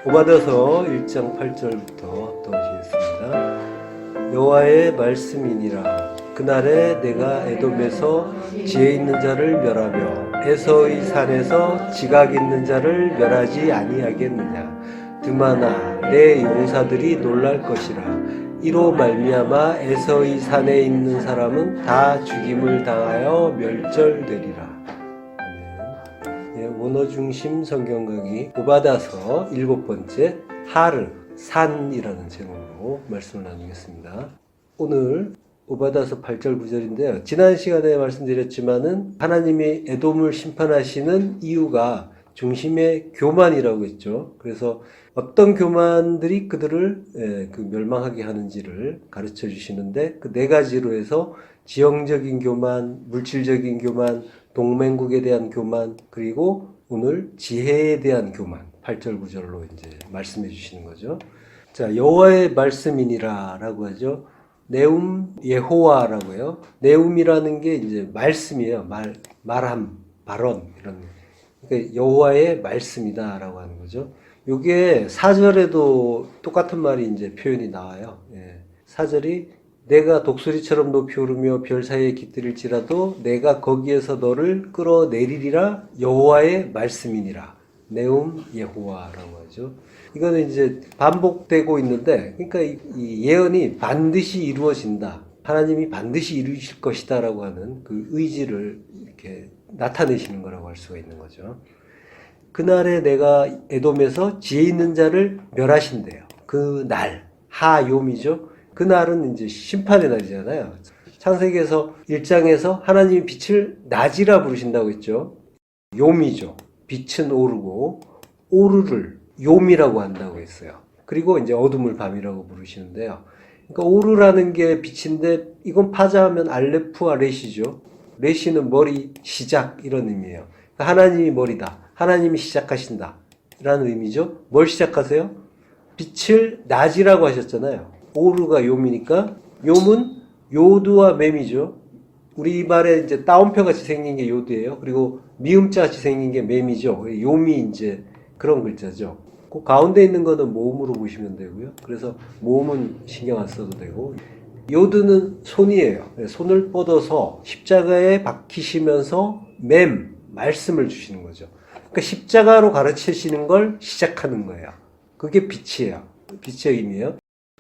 오바다서 1장 8절부터 떠오시겠습니다. 여호와의 말씀이니라. 그날에 내가 에돔에서 지혜 있는 자를 멸하며 에서의 산에서 지각 있는 자를 멸하지 아니하겠느냐. 드마나 내 용사들이 놀랄 것이라. 이로 말미암아 에서의 산에 있는 사람은 다 죽임을 당하여 멸절되리라. 원어 중심 성경 강의 오바다서 7번째 하르 산이라는 제목으로 말씀을 나누겠습니다. 오늘 오바다서 8절 9절인데요. 지난 시간에 말씀드렸지만은 하나님이 에돔을 심판하시는 이유가 중심의 교만이라고 했죠. 그래서 어떤 교만들이 그들을 멸망하게 하는지를 가르쳐 주시는데 그 네 가지로 해서 지형적인 교만, 물질적인 교만, 동맹국에 대한 교만, 그리고 오늘 지혜에 대한 교만, 8절 9절로 이제 말씀해 주시는 거죠. 자, 여호와의 말씀이니라 라고 하죠. 네움 예호와라고 해요. 네움이라는 게 이제 말씀이에요. 말함, 발언, 이런. 그러니까 여호와의 말씀이다 라고 하는 거죠. 요게 4절에도 똑같은 말이 이제 표현이 나와요. 4절이 내가 독수리처럼 높이 오르며 별 사이에 깃들일지라도 내가 거기에서 너를 끌어내리리라. 여호와의 말씀이니라. 네움 예호와라고 하죠. 이거는 이제 반복되고 있는데, 그러니까 이 예언이 반드시 이루어진다. 하나님이 반드시 이루실 것이다 라고 하는 그 의지를 이렇게 나타내시는 거라고 할 수가 있는 거죠. 그날에 내가 에돔에서 지혜 있는 자를 멸하신대요. 그 날, 하욤이죠. 그날은 이제 심판의 날이잖아요. 창세기에서 1장에서 하나님이 빛을 낮이라 부르신다고 했죠. 욤이죠. 빛은 오르고 오르를 욤이라고 한다고 했어요. 그리고 이제 어둠을 밤이라고 부르시는데요. 그러니까 오르라는 게 빛인데 이건 파자하면 알레프와 레시죠. 레시는 머리, 시작 이런 의미예요. 그러니까 하나님이 머리다. 하나님이 시작하신다 라는 의미죠. 뭘 시작하세요? 빛을 낮이라고 하셨잖아요. 오르가 욤이니까 욤은 요드와 맴이죠. 우리말에 이제 따옴표 같이 생긴 게 요드예요. 그리고 미음자 같이 생긴 게 맴이죠. 욤이 이제 그런 글자죠. 그 가운데 있는 거는 모음으로 보시면 되고요. 그래서 모음은 신경 안 써도 되고, 요드는 손이에요. 손을 뻗어서 십자가에 박히시면서 말씀을 주시는 거죠. 그러니까 십자가로 가르치시는 걸 시작하는 거예요. 그게 빛이에요. 빛의 의미예요.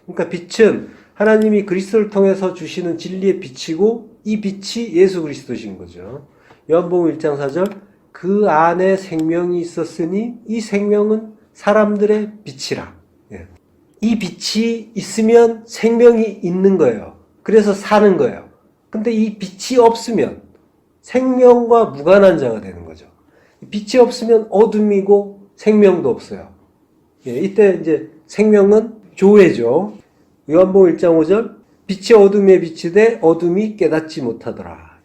그러니까 빛은 하나님이 그리스도를 통해서 주시는 진리의 빛이고 이 빛이 예수 그리스도신 거죠. 요한복음 1장 4절 그 안에 생명이 있었으니 이 생명은 사람들의 빛이라. 이 빛이 있으면 생명이 있는 거예요. 그래서 사는 거예요. 근데 이 빛이 없으면 생명과 무관한 자가 되는 거죠. 빛이 없으면 어둠이고 생명도 없어요. 이때 이제 생명은 조회죠. 요한복음 1장 5절 빛이 어둠에 비치되 어둠이 깨닫지 못하더라.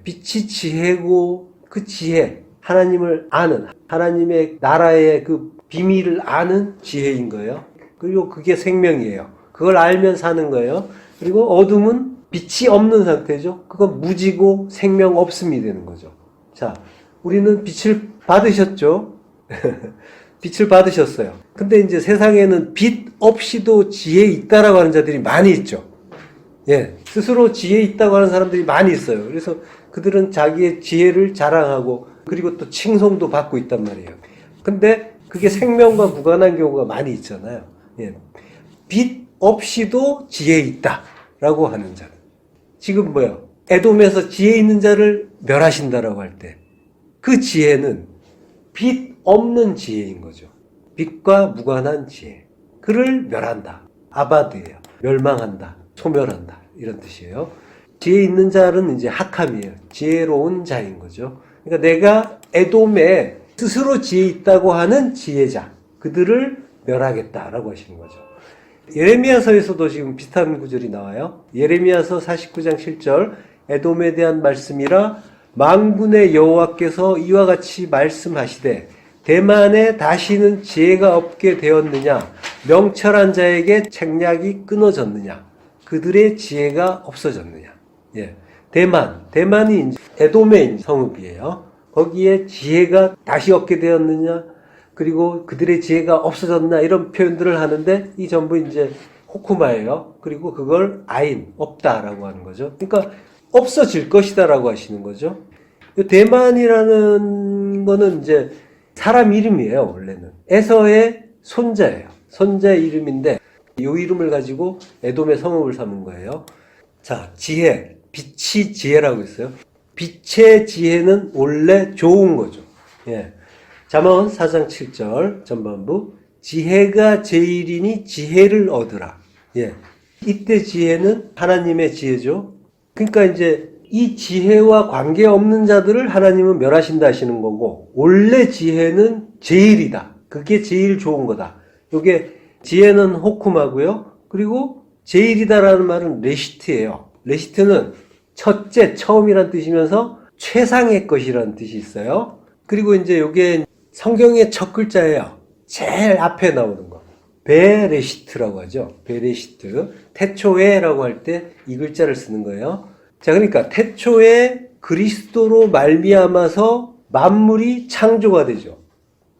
빛이 지혜고 그 지혜, 하나님을 아는, 하나님의 나라의 그 비밀을 아는 지혜인 거예요. 그리고 그게 생명이에요. 그걸 알면 사는 거예요. 그리고 어둠은 빛이 없는 상태죠. 그건 무지고 생명 없음이 되는 거죠. 자, 우리는 빛을 받으셨죠? 빛을 받으셨어요. 근데 이제 세상에는 빛 없이도 지혜 있다라고 하는 자들이 많이 있죠. 스스로 지혜 있다고 하는 사람들이 많이 있어요. 그래서 그들은 자기의 지혜를 자랑하고 그리고 또 칭송도 받고 있단 말이에요. 근데 그게 생명과 무관한 경우가 많이 있잖아요. 빛 없이도 지혜 있다라고 하는 자들. 지금 뭐요? 에돔에서 지혜 있는 자를 멸하신다라고 할 때 그 지혜는 빛 없는 지혜인 거죠. 빛과 무관한 지혜. 그를 멸한다. 아바드예요. 멸망한다. 소멸한다. 이런 뜻이에요. 지혜 있는 자는 이제 학함이에요. 지혜로운 자인 거죠. 그러니까 내가 에돔에 스스로 지혜 있다고 하는 지혜자. 그들을 멸하겠다라고 하시는 거죠. 예레미야서에서도 지금 비슷한 구절이 나와요. 예레미야서 49장 7절 에돔에 대한 말씀이라 만군의 여호와께서 이와 같이 말씀하시되 대만에 다시는 지혜가 없게 되었느냐 명철한 자에게 책략이 끊어졌느냐 그들의 지혜가 없어졌느냐. 대만이 이제 에돔의 성읍이에요. 거기에 지혜가 다시 얻게 되었느냐 그리고 그들의 지혜가 없어졌나 이런 표현들을 하는데 이 전부 이제 호쿠마예요. 그리고 그걸 아인, 없다라고 하는 거죠. 그러니까 없어질 것이다라고 하시는 거죠. 대만이라는 거는 이제 사람 이름이에요, 원래는. 에서의 손자예요. 손자의 이름인데 이 이름을 가지고 에돔의 성읍을 삼은 거예요. 자, 지혜, 빛이 지혜라고 했어요. 빛의 지혜는 원래 좋은 거죠. 예. 잠언 4장 7절 전반부 지혜가 제일이니 지혜를 얻으라. 예. 이때 지혜는 하나님의 지혜죠. 그러니까 이제 이 지혜와 관계없는 자들을 하나님은 멸하신다 하시는 거고 원래 지혜는 제일이다. 그게 제일 좋은 거다. 요게 지혜는 호쿠마고요. 그리고 제일이다라는 말은 레시트예요. 레시트는 첫째, 처음이란 뜻이면서 최상의 것이라는 뜻이 있어요. 그리고 이제 요게 성경의 첫 글자예요. 제일 앞에 나오는 거. 베레시트라고 하죠. 베레시트. 태초에라고 할 때 이 글자를 쓰는 거예요. 자, 그러니까 태초에 그리스도로 말미암아서 만물이 창조가 되죠.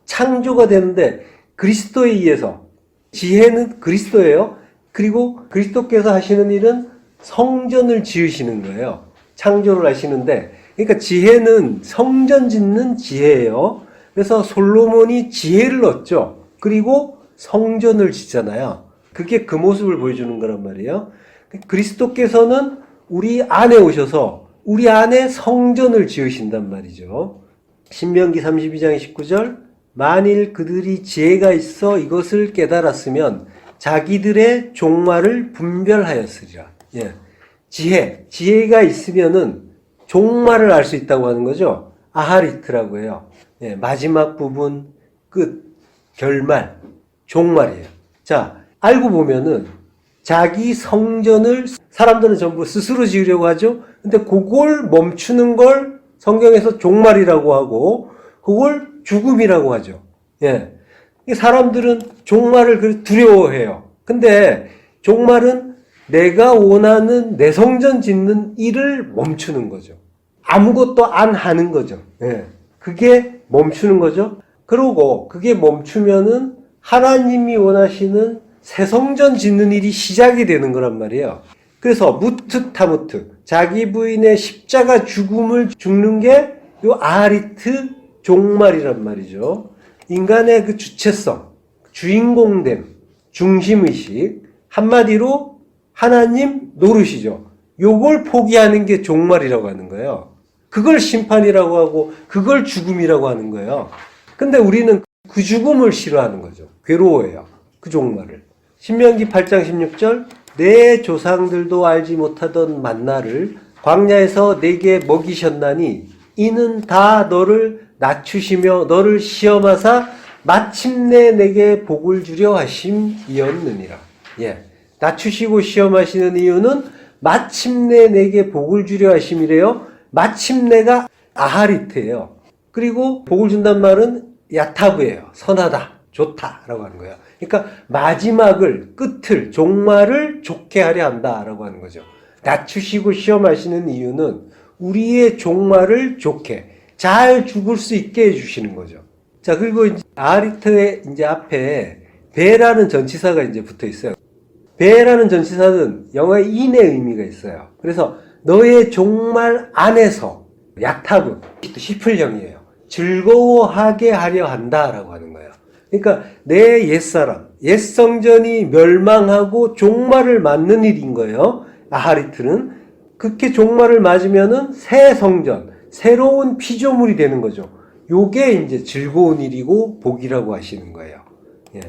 창조가 되는데 그리스도에 의해서 지혜는 그리스도예요. 그리고 그리스도께서 하시는 일은 성전을 지으시는 거예요. 창조를 하시는데 그러니까 지혜는 성전 짓는 지혜예요. 그래서 솔로몬이 지혜를 얻죠. 그리고 성전을 짓잖아요. 그게 그 모습을 보여주는 거란 말이에요. 그리스도께서는 우리 안에 오셔서 우리 안에 성전을 지으신단 말이죠. 신명기 32장 19절 만일 그들이 지혜가 있어 이것을 깨달았으면 자기들의 종말을 분별하였으리라. 예. 지혜가 있으면은 종말을 알 수 있다고 하는 거죠. 아하리트라고 해요. 예, 마지막 부분, 끝, 결말, 종말이에요. 자, 알고 보면은 자기 성전을 사람들은 전부 스스로 지으려고 하죠. 근데 그걸 멈추는 걸 성경에서 종말이라고 하고 그걸 죽음이라고 하죠. 예. 사람들은 종말을 두려워해요. 근데 종말은 내가 원하는 내 성전 짓는 일을 멈추는 거죠. 아무것도 안 하는 거죠. 예. 그게 멈추는 거죠. 그러고 그게 멈추면은 하나님이 원하시는 새 성전 짓는 일이 시작이 되는 거란 말이에요. 그래서 무트타무트 자기 부인의 십자가 죽음을 죽는 게 요 아하리트 종말이란 말이죠. 인간의 그 주체성, 주인공됨, 중심의식, 한마디로 하나님 노릇이죠. 요걸 포기하는 게 종말이라고 하는 거예요. 그걸 심판이라고 하고 그걸 죽음이라고 하는 거예요. 근데 우리는 그 죽음을 싫어하는 거죠. 괴로워해요. 그 종말을. 신명기 8장 16절 내 조상들도 알지 못하던 만나를 광야에서 내게 먹이셨나니 이는 다 너를 낮추시며 너를 시험하사 마침내 내게 복을 주려 하심이었느니라. 예. 낮추시고 시험하시는 이유는 마침내 내게 복을 주려 하심이래요. 마침내가 아하리트예요. 그리고 복을 준단 말은 야타브예요. 선하다, 좋다라고 하는 거예요. 그러니까 마지막을, 끝을, 종말을 좋게 하려 한다라고 하는 거죠. 낮추시고 시험하시는 이유는 우리의 종말을 좋게, 잘 죽을 수 있게 해주시는 거죠. 자, 그리고 이제 아하리트의 이제 앞에 베라는 전치사가 이제 붙어 있어요. 베라는 전치사는 영어의 인의 의미가 있어요. 그래서 너의 종말 안에서 야타브, 히플형이에요. 즐거워하게 하려 한다라고 하는 거예요. 그러니까 내 옛사람, 옛성전이 멸망하고 종말을 맞는 일인 거예요. 아하리트는. 그렇게 종말을 맞으면은 새 성전, 새로운 피조물이 되는 거죠. 요게 이제 즐거운 일이고 복이라고 하시는 거예요. 예.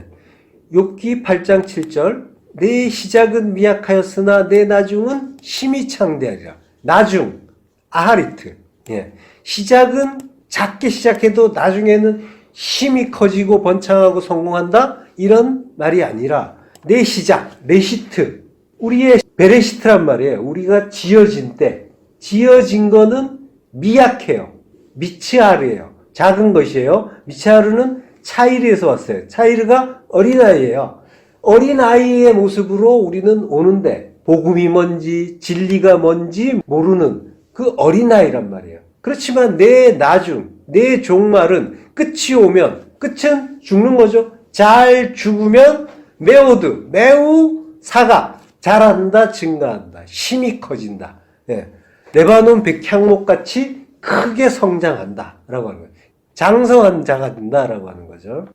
욥기 8장 7절 내 시작은 미약하였으나 내 나중은 심히 창대하리라. 나중, 아하리트. 예. 시작은 작게 시작해도 나중에는 힘이 커지고 번창하고 성공한다? 이런 말이 아니라 내 시작, 레시트. 우리의 베레시트란 말이에요. 우리가 지어진 때. 지어진 거는 미약해요. 미츠하르예요. 작은 것이에요. 미츠하르는 차이르에서 왔어요. 차이르가 어린아이예요. 어린아이의 모습으로 우리는 오는데 복음이 뭔지 진리가 뭔지 모르는 그 어린아이란 말이에요. 그렇지만 내 나중, 내 종말은 끝이 오면 끝은 죽는 거죠. 잘 죽으면 매우 사가 자란다, 증가한다, 힘이 커진다. 예. 레바논 백향목같이 크게 성장한다 라고 하는 거예요. 장성한 자가 된다라고 하는 거죠.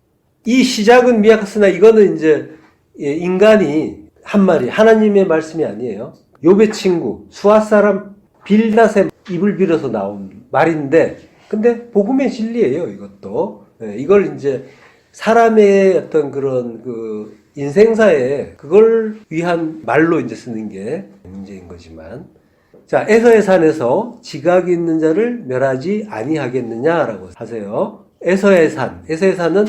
이 시작은 미약하으나 이거는 이제 인간이 한 말이 하나님의 말씀이 아니에요. 욥의 친구 수앗 사람 빌닷의 입을 빌어서 나온 말인데, 근데 복음의 진리예요. 이것도 이걸 이제 사람의 어떤 그런 그 인생사에 그걸 위한 말로 이제 쓰는 게 문제인 거지만, 자, 에서의 산에서 지각이 있는 자를 멸하지 아니하겠느냐라고 하세요. 에서의 산은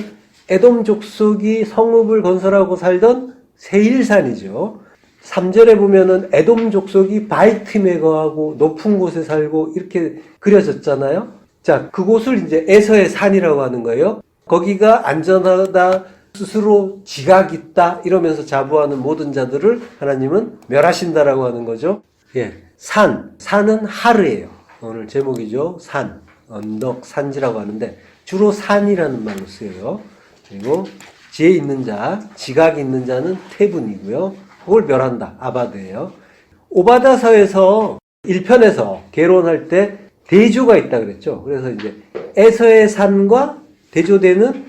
에돔 족속이 성읍을 건설하고 살던 세일산이죠. 3절에 보면은 에돔 족속이 바이틈에 거하고 높은 곳에 살고 이렇게 그려졌잖아요. 자, 그곳을 이제 에서의 산이라고 하는 거예요. 거기가 안전하다, 스스로 지각 있다 이러면서 자부하는 모든 자들을 하나님은 멸하신다라고 하는 거죠. 예, 산은 하르예요. 오늘 제목이죠. 산, 언덕, 산지라고 하는데 주로 산이라는 말로 쓰여요. 그리고 지혜 있는 자, 지각이 있는 자는 태분이고요. 그걸 멸한다. 아바드예요. 오바다서에서 1편에서 개론할 때 대조가 있다 그랬죠. 그래서 이제 에서의 산과 대조되는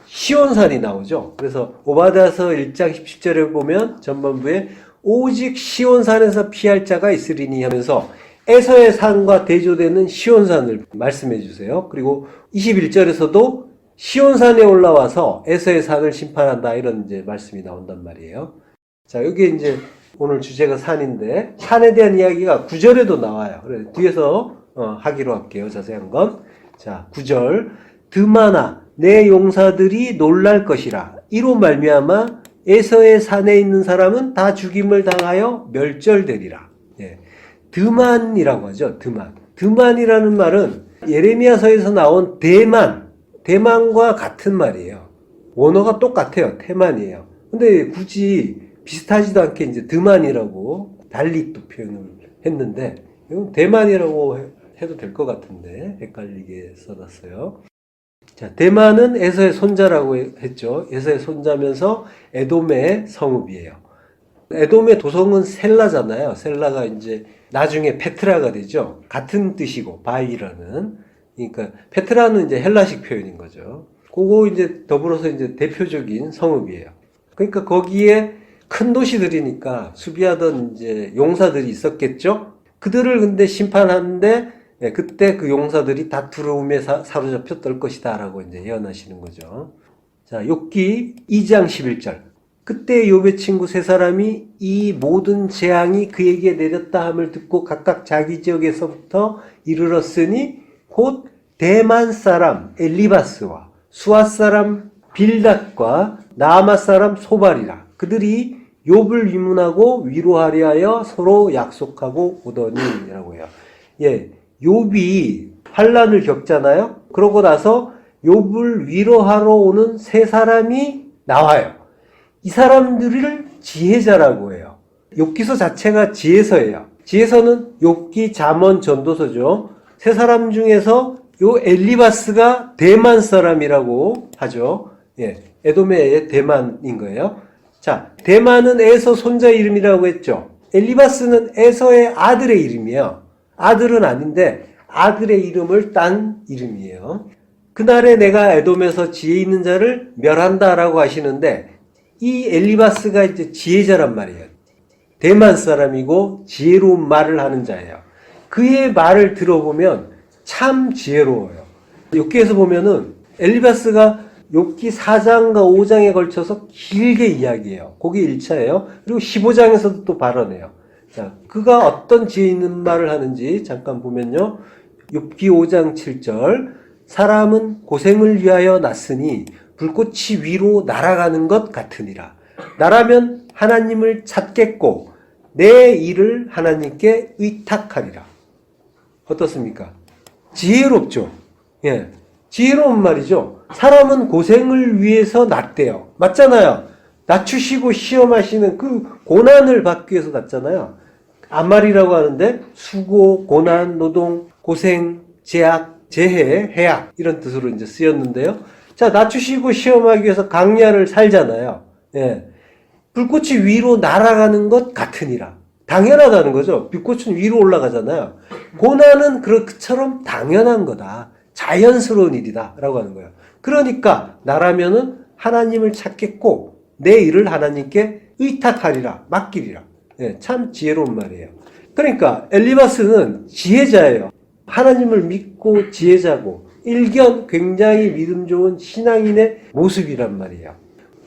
시온산이 나오죠. 그래서 오바다서 1장 10절에 보면 전반부에 오직 시온산에서 피할 자가 있으리니 하면서 에서의 산과 대조되는 시온산을 말씀해 주세요. 그리고 21절에서도 시온산에 올라와서 에서의 산을 심판한다 이런 이제 말씀이 나온단 말이에요. 자, 여기 이제 오늘 주제가 산인데 산에 대한 이야기가 9절에도 나와요. 그래서 뒤에서 하기로 할게요. 자세한 건. 자, 9절. 드마나 내 용사들이 놀랄 것이라. 이로 말미암아 에서의 산에 있는 사람은 다 죽임을 당하여 멸절되리라. 예. 드만이라고 하죠. 드만이라는 말은 예레미야서에서 나온 대만과 같은 말이에요. 원어가 똑같아요. 테만이에요. 근데 굳이 비슷하지도 않게 이제 드만이라고 달리 또 표현을 했는데, 이건 대만이라고 해도 될 것 같은데, 헷갈리게 써놨어요. 자, 대만은 에서의 손자라고 했죠. 에서의 손자면서 에돔의 성읍이에요. 에돔의 도성은 셀라잖아요. 셀라가 이제 나중에 페트라가 되죠. 같은 뜻이고, 바이라는. 그러니까, 페트라는 이제 헬라식 표현인 거죠. 그거 이제 더불어서 이제 대표적인 성읍이에요. 그러니까 거기에 큰 도시들이니까 수비하던 이제 용사들이 있었겠죠? 그들을 근데 심판하는데, 그때 그 용사들이 다 두려움에 사로잡혀 떨 것이다 라고 이제 예언하시는 거죠. 자, 욥기 2장 11절. 그때 욥의 친구 세 사람이 이 모든 재앙이 그에게 내렸다 함을 듣고 각각 자기 지역에서부터 이르렀으니 곧 대만 사람 엘리바스와 수앗 사람 빌닷과 나아마 사람 소발이라. 그들이 욥을 위문하고 위로하려 하여 서로 약속하고 오더니라고 해요. 예. 욥이 환난을 겪잖아요. 그러고 나서 욥을 위로하러 오는 세 사람이 나와요. 이 사람들을 지혜자라고 해요. 욥기서 자체가 지혜서예요. 지혜서는 욥기, 잠언, 전도서죠. 세 사람 중에서 요 엘리바스가 대만 사람이라고 하죠. 예, 에돔의 대만인 거예요. 자, 대만은 에서 손자 이름이라고 했죠. 엘리바스는 에서의 아들의 이름이에요. 아들은 아닌데 아들의 이름을 딴 이름이에요. 그날에 내가 에돔에서 지혜 있는 자를 멸한다라고 하시는데 이 엘리바스가 이제 지혜자란 말이에요. 대만 사람이고 지혜로운 말을 하는 자예요. 그의 말을 들어보면 참 지혜로워요. 욥기에서 보면은 엘리바스가 욥기 4장과 5장에 걸쳐서 길게 이야기해요. 그게 1차예요. 그리고 15장에서도 또 발언해요. 자, 그가 어떤 지혜 있는 말을 하는지 잠깐 보면요. 욥기 5장 7절. 사람은 고생을 위하여 났으니 불꽃이 위로 날아가는 것 같으니라. 나라면 하나님을 찾겠고 내 일을 하나님께 의탁하리라. 어떻습니까? 지혜롭죠? 예. 지혜로운 말이죠. 사람은 고생을 위해서 났대요. 맞잖아요. 낮추시고 시험하시는 그 고난을 받기 위해서 났잖아요. 암말이라고 하는데 수고, 고난, 노동, 고생, 제약, 재해, 해악 이런 뜻으로 이제 쓰였는데요. 자, 낮추시고 시험하기 위해서 강야를 살잖아요. 예. 불꽃이 위로 날아가는 것 같으니라. 당연하다는 거죠. 불꽃은 위로 올라가잖아요. 고난은 그처럼 당연한 거다. 자연스러운 일이다. 라고 하는 거예요. 그러니까 나라면은 하나님을 찾겠고 내 일을 하나님께 의탁하리라. 맡기리라. 예, 참 지혜로운 말이에요. 그러니까 엘리바스는 지혜자예요. 하나님을 믿고 지혜자고 일견 굉장히 믿음 좋은 신앙인의 모습이란 말이에요.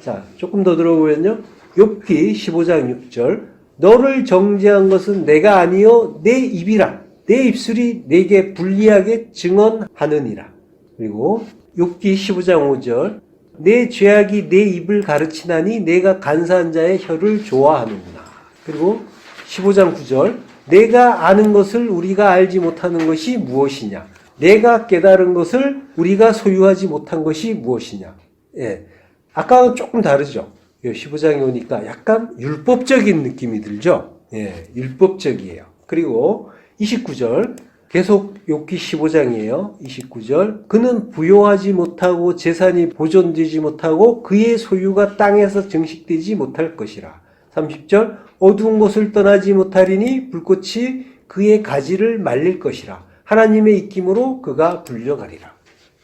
자, 조금 더 들어보면요. 욥기 15장 6절 너를 정죄한 것은 내가 아니요 내 입이라. 내 입술이 내게 불리하게 증언하느니라. 그리고 욥기 15장 5절 내 죄악이 내 입을 가르치나니 내가 간사한 자의 혀를 좋아하는구나. 그리고 15장 9절 내가 아는 것을 우리가 알지 못하는 것이 무엇이냐. 내가 깨달은 것을 우리가 소유하지 못한 것이 무엇이냐. 예, 아까와 조금 다르죠. 15장에 오니까 약간 율법적인 느낌이 들죠. 예, 율법적이에요. 그리고 29절 계속 욥기 15장이에요. 29절 그는 부요하지 못하고 재산이 보존되지 못하고 그의 소유가 땅에서 증식되지 못할 것이라. 30절 어두운 곳을 떠나지 못하리니 불꽃이 그의 가지를 말릴 것이라. 하나님의 입김으로 그가 불려가리라.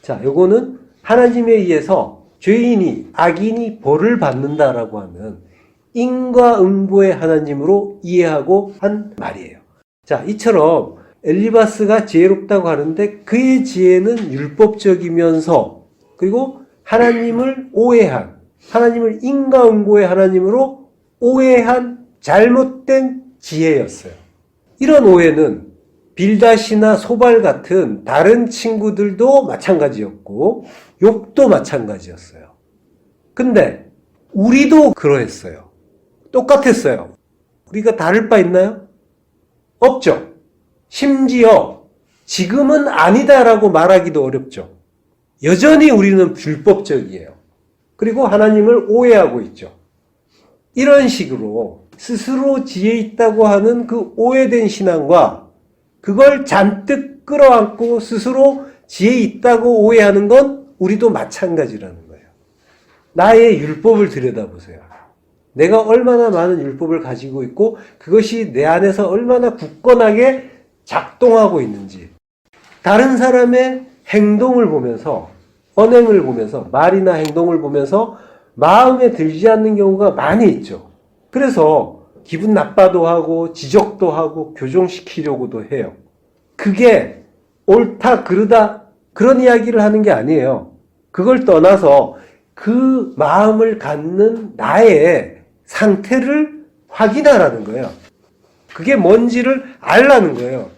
자, 요거는 하나님에 의해서 죄인이 악인이 벌을 받는다라고 하는 인과응보의 하나님으로 이해하고 한 말이에요. 자, 이처럼 엘리바스가 지혜롭다고 하는데 그의 지혜는 율법적이면서 그리고 하나님을 오해한 하나님을 인과응보의 하나님으로 오해한 잘못된 지혜였어요. 이런 오해는 빌닷이나 소발 같은 다른 친구들도 마찬가지였고 욥도 마찬가지였어요. 근데 우리도 그러했어요. 똑같았어요. 우리가 다를 바 있나요? 없죠. 심지어 지금은 아니다라고 말하기도 어렵죠. 여전히 우리는 불법적이에요. 그리고 하나님을 오해하고 있죠. 이런 식으로 스스로 지혜 있다고 하는 그 오해된 신앙과 그걸 잔뜩 끌어안고 스스로 지혜 있다고 오해하는 건 우리도 마찬가지라는 거예요. 나의 율법을 들여다보세요. 내가 얼마나 많은 율법을 가지고 있고 그것이 내 안에서 얼마나 굳건하게 작동하고 있는지. 다른 사람의 행동을 보면서 언행을 보면서 말이나 행동을 보면서 마음에 들지 않는 경우가 많이 있죠. 그래서 기분 나빠도 하고 지적도 하고 교정시키려고도 해요. 그게 옳다 그르다 그런 이야기를 하는 게 아니에요. 그걸 떠나서 그 마음을 갖는 나의 상태를 확인하라는 거예요. 그게 뭔지를 알라는 거예요.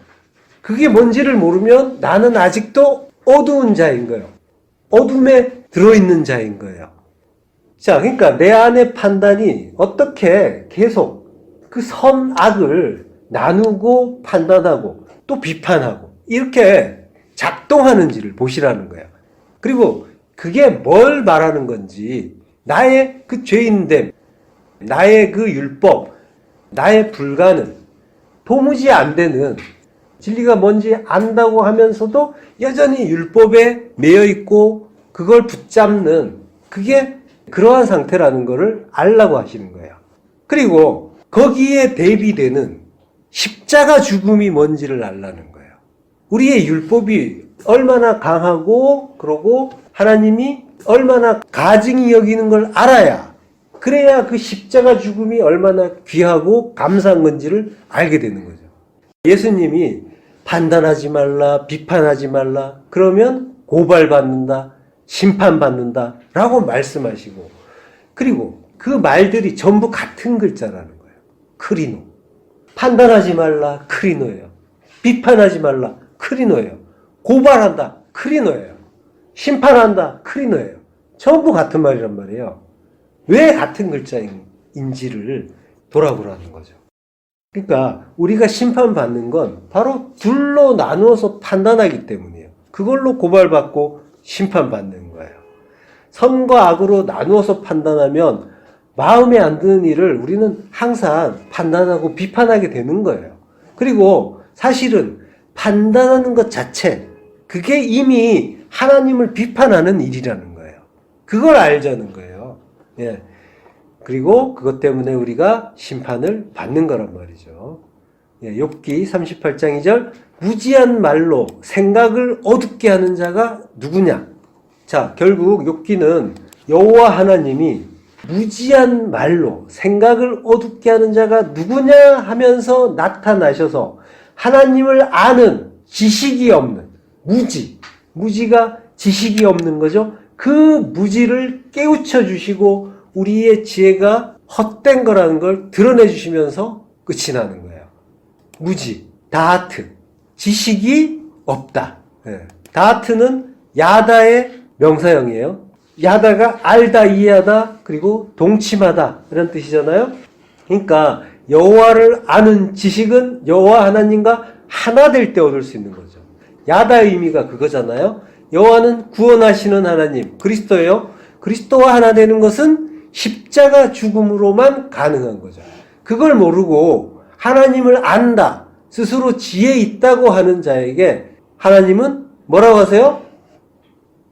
그게 뭔지를 모르면 나는 아직도 어두운 자인 거예요. 어둠에 들어있는 자인 거예요. 자, 그러니까 내 안의 판단이 어떻게 계속 그 선악을 나누고 판단하고 또 비판하고 이렇게 작동하는지를 보시라는 거예요. 그리고 그게 뭘 말하는 건지 나의 그 죄인됨, 나의 그 율법, 나의 불가능, 도무지 안 되는 진리가 뭔지 안다고 하면서도 여전히 율법에 매여 있고 그걸 붙잡는 그게 그러한 상태라는 것을 알라고 하시는 거예요. 그리고 거기에 대비되는 십자가 죽음이 뭔지를 알라는 거예요. 우리의 율법이 얼마나 강하고 그러고 하나님이 얼마나 가증히 여기는 걸 알아야 그래야 그 십자가 죽음이 얼마나 귀하고 감사한 건지를 알게 되는 거죠. 예수님이 판단하지 말라, 비판하지 말라, 그러면 고발받는다, 심판받는다 라고 말씀하시고 그리고 그 말들이 전부 같은 글자라는 거예요. 크리노. 판단하지 말라, 크리노예요. 비판하지 말라, 크리노예요. 고발한다, 크리노예요. 심판한다, 크리노예요. 전부 같은 말이란 말이에요. 왜 같은 글자인지를 돌아보라는 거죠. 그러니까 우리가 심판받는 건 바로 둘로 나누어서 판단하기 때문이에요. 그걸로 고발받고 심판받는 거예요. 선과 악으로 나누어서 판단하면 마음에 안 드는 일을 우리는 항상 판단하고 비판하게 되는 거예요. 그리고 사실은 판단하는 것 자체, 그게 이미 하나님을 비판하는 일이라는 거예요. 그걸 알자는 거예요. 예. 그리고 그것 때문에 우리가 심판을 받는 거란 말이죠. 예, 욥기 38장 2절 무지한 말로 생각을 어둡게 하는 자가 누구냐? 자, 결국 욥기는 여호와 하나님이 무지한 말로 생각을 어둡게 하는 자가 누구냐 하면서 나타나셔서 하나님을 아는 지식이 없는 무지가 지식이 없는 거죠. 그 무지를 깨우쳐 주시고 우리의 지혜가 헛된 거라는 걸 드러내 주시면서 끝이 나는 거예요. 무지, 다하트, 지식이 없다. 네. 다하트는 야다의 명사형이에요. 야다가 알다, 이해하다, 그리고 동침하다 이런 뜻이잖아요. 그러니까 여호와를 아는 지식은 여호와 하나님과 하나 될 때 얻을 수 있는 거죠. 야다의 의미가 그거잖아요. 여호와는 구원하시는 하나님, 그리스도예요. 그리스도와 하나 되는 것은 십자가 죽음으로만 가능한 거죠. 그걸 모르고 하나님을 안다, 스스로 지혜 있다고 하는 자에게 하나님은 뭐라고 하세요?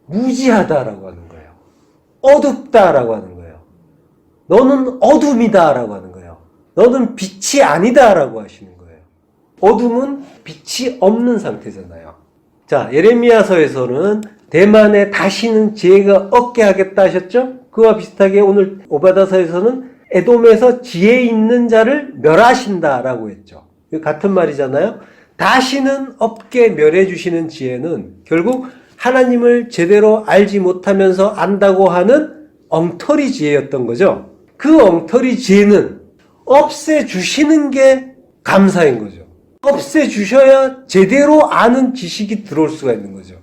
무지하다라고 하는 거예요. 어둡다라고 하는 거예요. 너는 어둠이다라고 하는 거예요. 너는 빛이 아니다라고 하시는 거예요. 어둠은 빛이 없는 상태잖아요. 자, 예레미야서에서는 대만에 다시는 지혜가 없게 하겠다 하셨죠? 그와 비슷하게 오늘 오바다서에서는 에돔에서 지혜 있는 자를 멸하신다라고 했죠. 같은 말이잖아요. 다시는 없게 멸해 주시는 지혜는 결국 하나님을 제대로 알지 못하면서 안다고 하는 엉터리 지혜였던 거죠. 그 엉터리 지혜는 없애주시는 게 감사인 거죠. 없애주셔야 제대로 아는 지식이 들어올 수가 있는 거죠.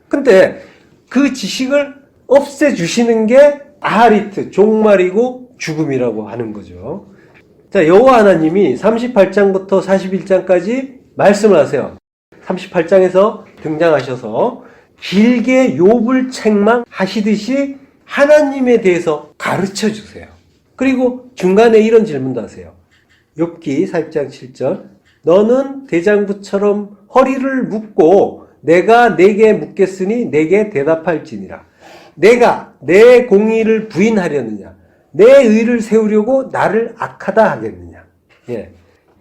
근데 그 지식을 없애주시는 게 아하리트, 종말이고 죽음이라고 하는 거죠. 자, 여호와 하나님이 38장부터 41장까지 말씀을 하세요. 38장에서 등장하셔서 길게 욥을 책망하시듯이 하나님에 대해서 가르쳐 주세요. 그리고 중간에 이런 질문도 하세요. 욥기 40장 7절 너는 대장부처럼 허리를 묶고 내가 내게 묻겠으니 내게 대답할지니라. 내가 내 공의를 부인하려느냐 내 의를 세우려고 나를 악하다 하겠느냐. 예.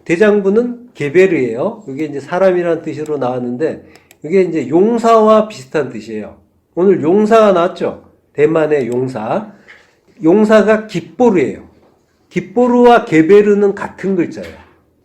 대장부는 게베르예요. 이게 이제 사람이라는 뜻으로 나왔는데 이게 이제 용사와 비슷한 뜻이에요. 오늘 용사가 나왔죠. 대만의 용사. 용사가 깃보르예요. 깃보르와 게베르는 같은 글자예요.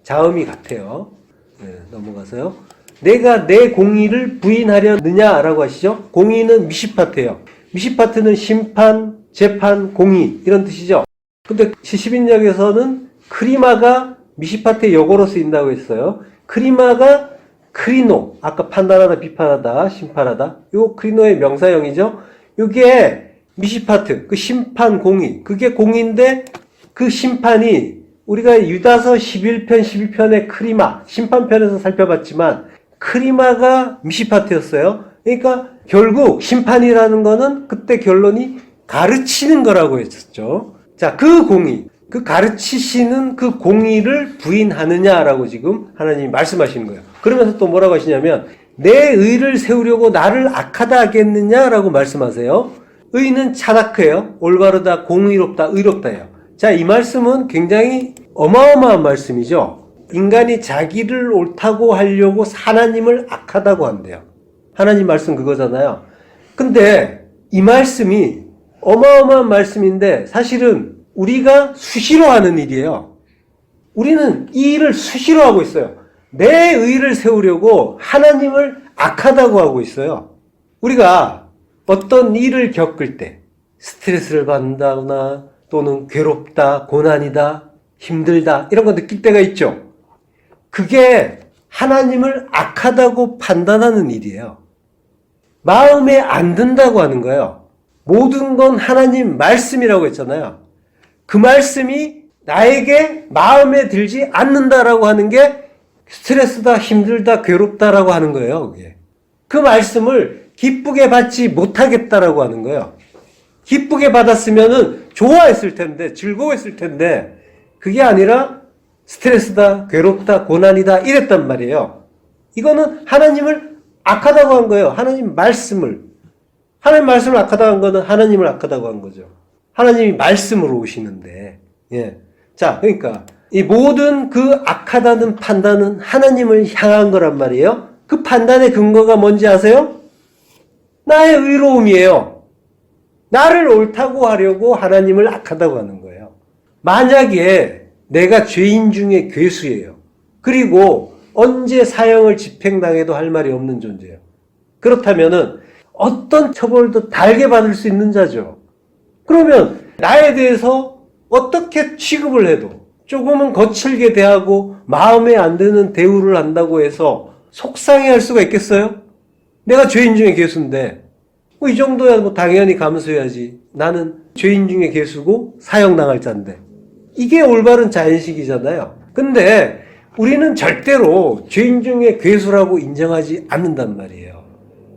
자음이 같아요. 네, 넘어가서요. 내가 내 공의를 부인하려느냐라고 하시죠. 공의는 미시파트예요. 미시파트는 심판, 재판, 공의 이런 뜻이죠. 근데 70인역에서는 크리마가 미시파트의 역어로 쓰인다고 했어요. 크리마가 크리노, 아까 판단하다, 비판하다, 심판하다. 요 크리노의 명사형이죠. 요게 미시파트, 그 심판, 공의. 그게 공의인데 그 심판이 우리가 유다서 11편, 12편의 크리마, 심판편에서 살펴봤지만 크리마가 미시파트였어요. 그러니까 결국 심판이라는 거는 그때 결론이 가르치는 거라고 했었죠. 자, 그 공의, 그 가르치시는 그 공의를 부인하느냐라고 지금 하나님이 말씀하시는 거예요. 그러면서 또 뭐라고 하시냐면 내 의를 세우려고 나를 악하다 하겠느냐라고 말씀하세요. 의는 차다크예요. 올바르다, 공의롭다, 의롭다예요. 자, 이 말씀은 굉장히 어마어마한 말씀이죠. 인간이 자기를 옳다고 하려고 하나님을 악하다고 한대요. 하나님 말씀 그거잖아요. 근데 이 말씀이 어마어마한 말씀인데 사실은 우리가 수시로 하는 일이에요. 우리는 이 일을 수시로 하고 있어요. 내 의를 세우려고 하나님을 악하다고 하고 있어요. 우리가 어떤 일을 겪을 때 스트레스를 받는다거나 또는 괴롭다, 고난이다, 힘들다 이런 거 느낄 때가 있죠. 그게 하나님을 악하다고 판단하는 일이에요. 마음에 안 든다고 하는 거예요. 모든 건 하나님 말씀이라고 했잖아요. 그 말씀이 나에게 마음에 들지 않는다라고 하는 게 스트레스다, 힘들다, 괴롭다라고 하는 거예요. 그게. 그 말씀을 기쁘게 받지 못하겠다라고 하는 거예요. 기쁘게 받았으면은 좋아했을 텐데, 즐거워했을 텐데, 그게 아니라 스트레스다, 괴롭다, 고난이다 이랬단 말이에요. 이거는 하나님을 악하다고 한 거예요. 하나님 말씀을. 하나님 말씀을 악하다고 한 거는 하나님을 악하다고 한 거죠. 하나님이 말씀으로 오시는데, 예. 자, 그러니까 이 모든 그 악하다는 판단은 하나님을 향한 거란 말이에요. 그 판단의 근거가 뭔지 아세요? 나의 의로움이에요. 나를 옳다고 하려고 하나님을 악하다고 하는 거예요. 만약에 내가 죄인 중에 괴수예요. 그리고 언제 사형을 집행당해도 할 말이 없는 존재예요. 그렇다면은 어떤 처벌도 달게 받을 수 있는 자죠. 그러면 나에 대해서 어떻게 취급을 해도 조금은 거칠게 대하고 마음에 안 드는 대우를 한다고 해서 속상해할 수가 있겠어요? 내가 죄인 중에 괴수인데 뭐 이 정도야 뭐 당연히 감수해야지. 나는 죄인 중에 괴수고 사형당할 자인데. 이게 올바른 자연식이잖아요. 근데 우리는 절대로 죄인 중에 괴수라고 인정하지 않는단 말이에요.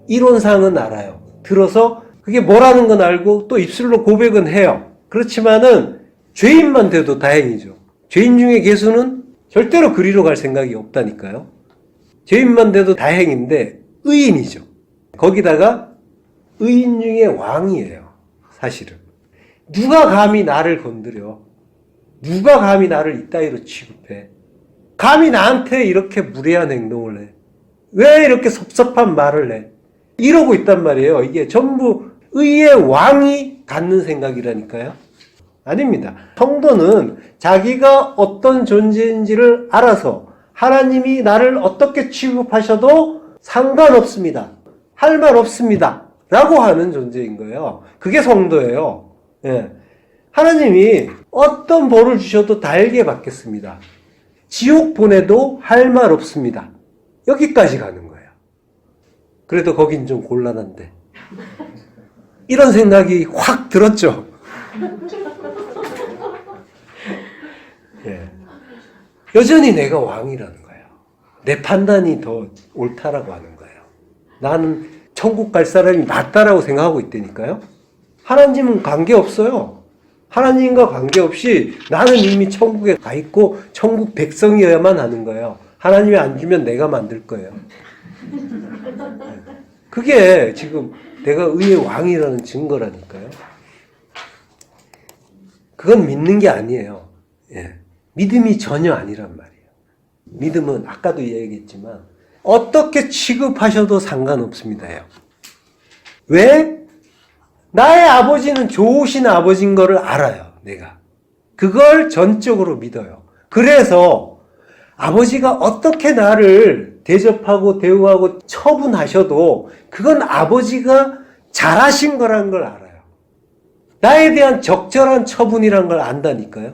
이론상은 알아요. 들어서 그게 뭐라는 건 알고 또 입술로 고백은 해요. 그렇지만은 죄인만 돼도 다행이죠. 죄인 중에 괴수는 절대로 그리로 갈 생각이 없다니까요. 죄인만 돼도 다행인데 의인이죠. 거기다가 의인 중에 왕이에요. 사실은. 누가 감히 나를 건드려? 누가 감히 나를 이따위로 취급해? 감히 나한테 이렇게 무례한 행동을 해? 왜 이렇게 섭섭한 말을 해? 이러고 있단 말이에요. 이게 전부 의의 왕이 갖는 생각이라니까요. 아닙니다. 성도는 자기가 어떤 존재인지를 알아서 하나님이 나를 어떻게 취급하셔도 상관없습니다. 할 말 없습니다. 라고 하는 존재인 거예요. 그게 성도예요. 예. 하나님이 어떤 벌을 주셔도 달게 받겠습니다. 지옥 보내도 할 말 없습니다. 여기까지 가는 거예요. 그래도 거긴 좀 곤란한데. 이런 생각이 확 들었죠. 예. 여전히 내가 왕이라는 거예요. 내 판단이 더 옳다라고 하는 거예요. 나는 천국 갈 사람이 맞다라고 생각하고 있다니까요. 하나님은 관계없어요. 하나님과 관계없이 나는 이미 천국에 가 있고 천국 백성이어야만 하는 거예요. 하나님이 안 주면 내가 만들 거예요. 그게 지금 내가 의의 왕이라는 증거라니까요. 그건 믿는 게 아니에요. 예. 믿음이 전혀 아니란 말이에요. 믿음은 아까도 얘기했지만 어떻게 취급하셔도 상관없습니다요. 왜? 나의 아버지는 좋으신 아버지인 거를 알아요. 내가. 그걸 전적으로 믿어요. 그래서 아버지가 어떻게 나를 대접하고 대우하고 처분하셔도 그건 아버지가 잘하신 거라는 걸 알아요. 나에 대한 적절한 처분이란 걸 안다니까요.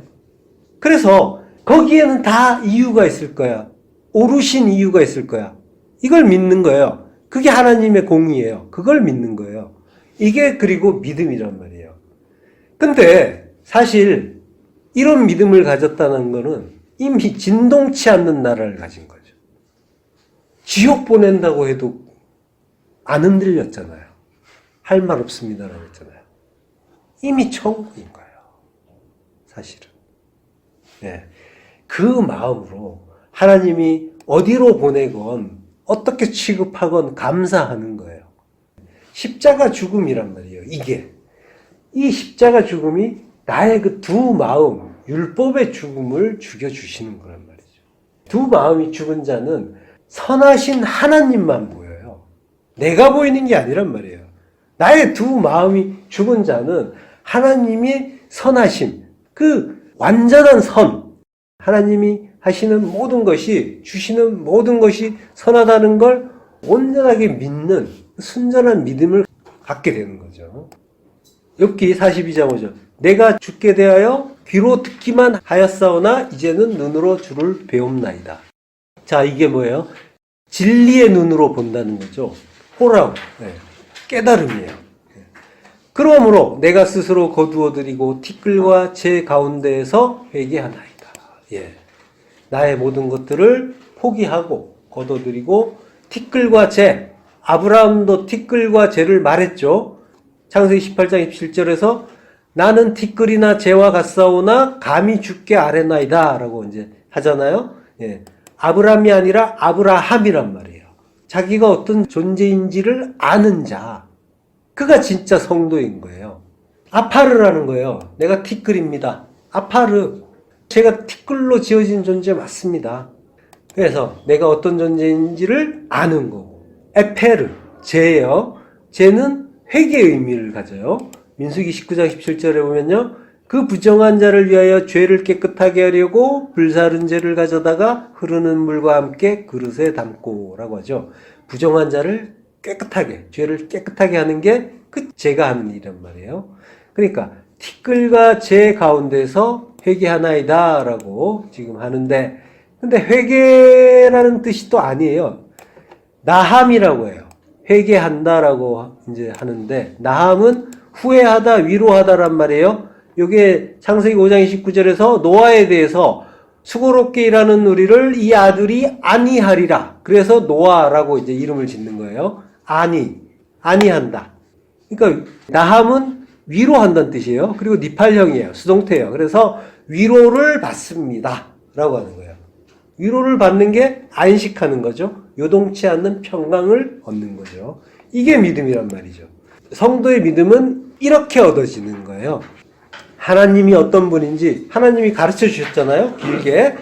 그래서 거기에는 다 이유가 있을 거야. 옳으신 이유가 있을 거야. 이걸 믿는 거예요. 그게 하나님의 공의예요. 그걸 믿는 거예요. 이게 그리고 믿음이란 말이에요. 근데 사실 이런 믿음을 가졌다는 거는 이미 진동치 않는 나라를 가진 거죠. 지옥 보낸다고 해도 안 흔들렸잖아요. 할 말 없습니다라고 했잖아요. 이미 천국인 거예요. 사실은. 네. 그 마음으로 하나님이 어디로 보내건 어떻게 취급하건 감사하는 거예요. 십자가 죽음이란 말이에요. 이게. 이 십자가 죽음이 나의 그 두 마음, 율법의 죽음을 죽여주시는 거란 말이죠. 두 마음이 죽은 자는 선하신 하나님만 보여요. 내가 보이는 게 아니란 말이에요. 나의 두 마음이 죽은 자는 하나님이 선하심, 그 완전한 선, 하나님이 하시는 모든 것이, 주시는 모든 것이 선하다는 걸 온전하게 믿는 순전한 믿음을 갖게 되는 거죠. 욥기 42장 5절. 내가 주께 대하여 귀로 듣기만 하였사오나 이제는 눈으로 주를 배움나이다. 자, 이게 뭐예요? 진리의 눈으로 본다는 거죠. 호라고. 네. 깨달음이에요. 그러므로 내가 스스로 거두어드리고 티끌과 제 가운데에서 회개하나이다. 예. 나의 모든 것들을 포기하고 거둬들이고 티끌과 재, 아브라함도 티끌과 재를 말했죠. 창세기 18장 27절에서 나는 티끌이나 재와 같사오나 감히 주께 아뢰나이다 라고 이제 하잖아요. 예. 아브라함이 아니라 아브라함이란 말이에요. 자기가 어떤 존재인지를 아는 자. 그가 진짜 성도인 거예요. 아파르라는 거예요. 내가 티끌입니다. 아파르. 제가 티끌로 지어진 존재 맞습니다. 그래서 내가 어떤 존재인지를 아는 거고. 에페르, 죄예요. 죄는 회개의 의미를 가져요. 민수기 19장 17절에 보면요. 그 부정한 자를 위하여 죄를 깨끗하게 하려고 불사른 죄를 가져다가 흐르는 물과 함께 그릇에 담고 라고 하죠. 부정한 자를 깨끗하게, 죄를 깨끗하게 하는 게 그 죄가 하는 일이란 말이에요. 그러니까 티끌과 죄 가운데서 회개하나이다 라고 지금 하는데, 근데 회개라는 뜻이 또 아니에요. 나함이라고 해요. 회개한다라고 이제 하는데, 나함은 후회하다, 위로하다란 말이에요. 요게 창세기 5장 29절에서 노아에 대해서 수고롭게 일하는 우리를 이 아들이 안위하리라. 그래서 노아라고 이제 이름을 짓는 거예요. 안위한다. 그러니까 나함은 위로한다는 뜻이에요. 그리고 니팔형이에요. 수동태예요. 그래서 위로를 받습니다. 라고 하는 거예요. 위로를 받는 게 안식하는 거죠. 요동치 않는 평강을 얻는 거죠. 이게 믿음이란 말이죠. 성도의 믿음은 이렇게 얻어지는 거예요. 하나님이 어떤 분인지 하나님이 가르쳐 주셨잖아요. 길게.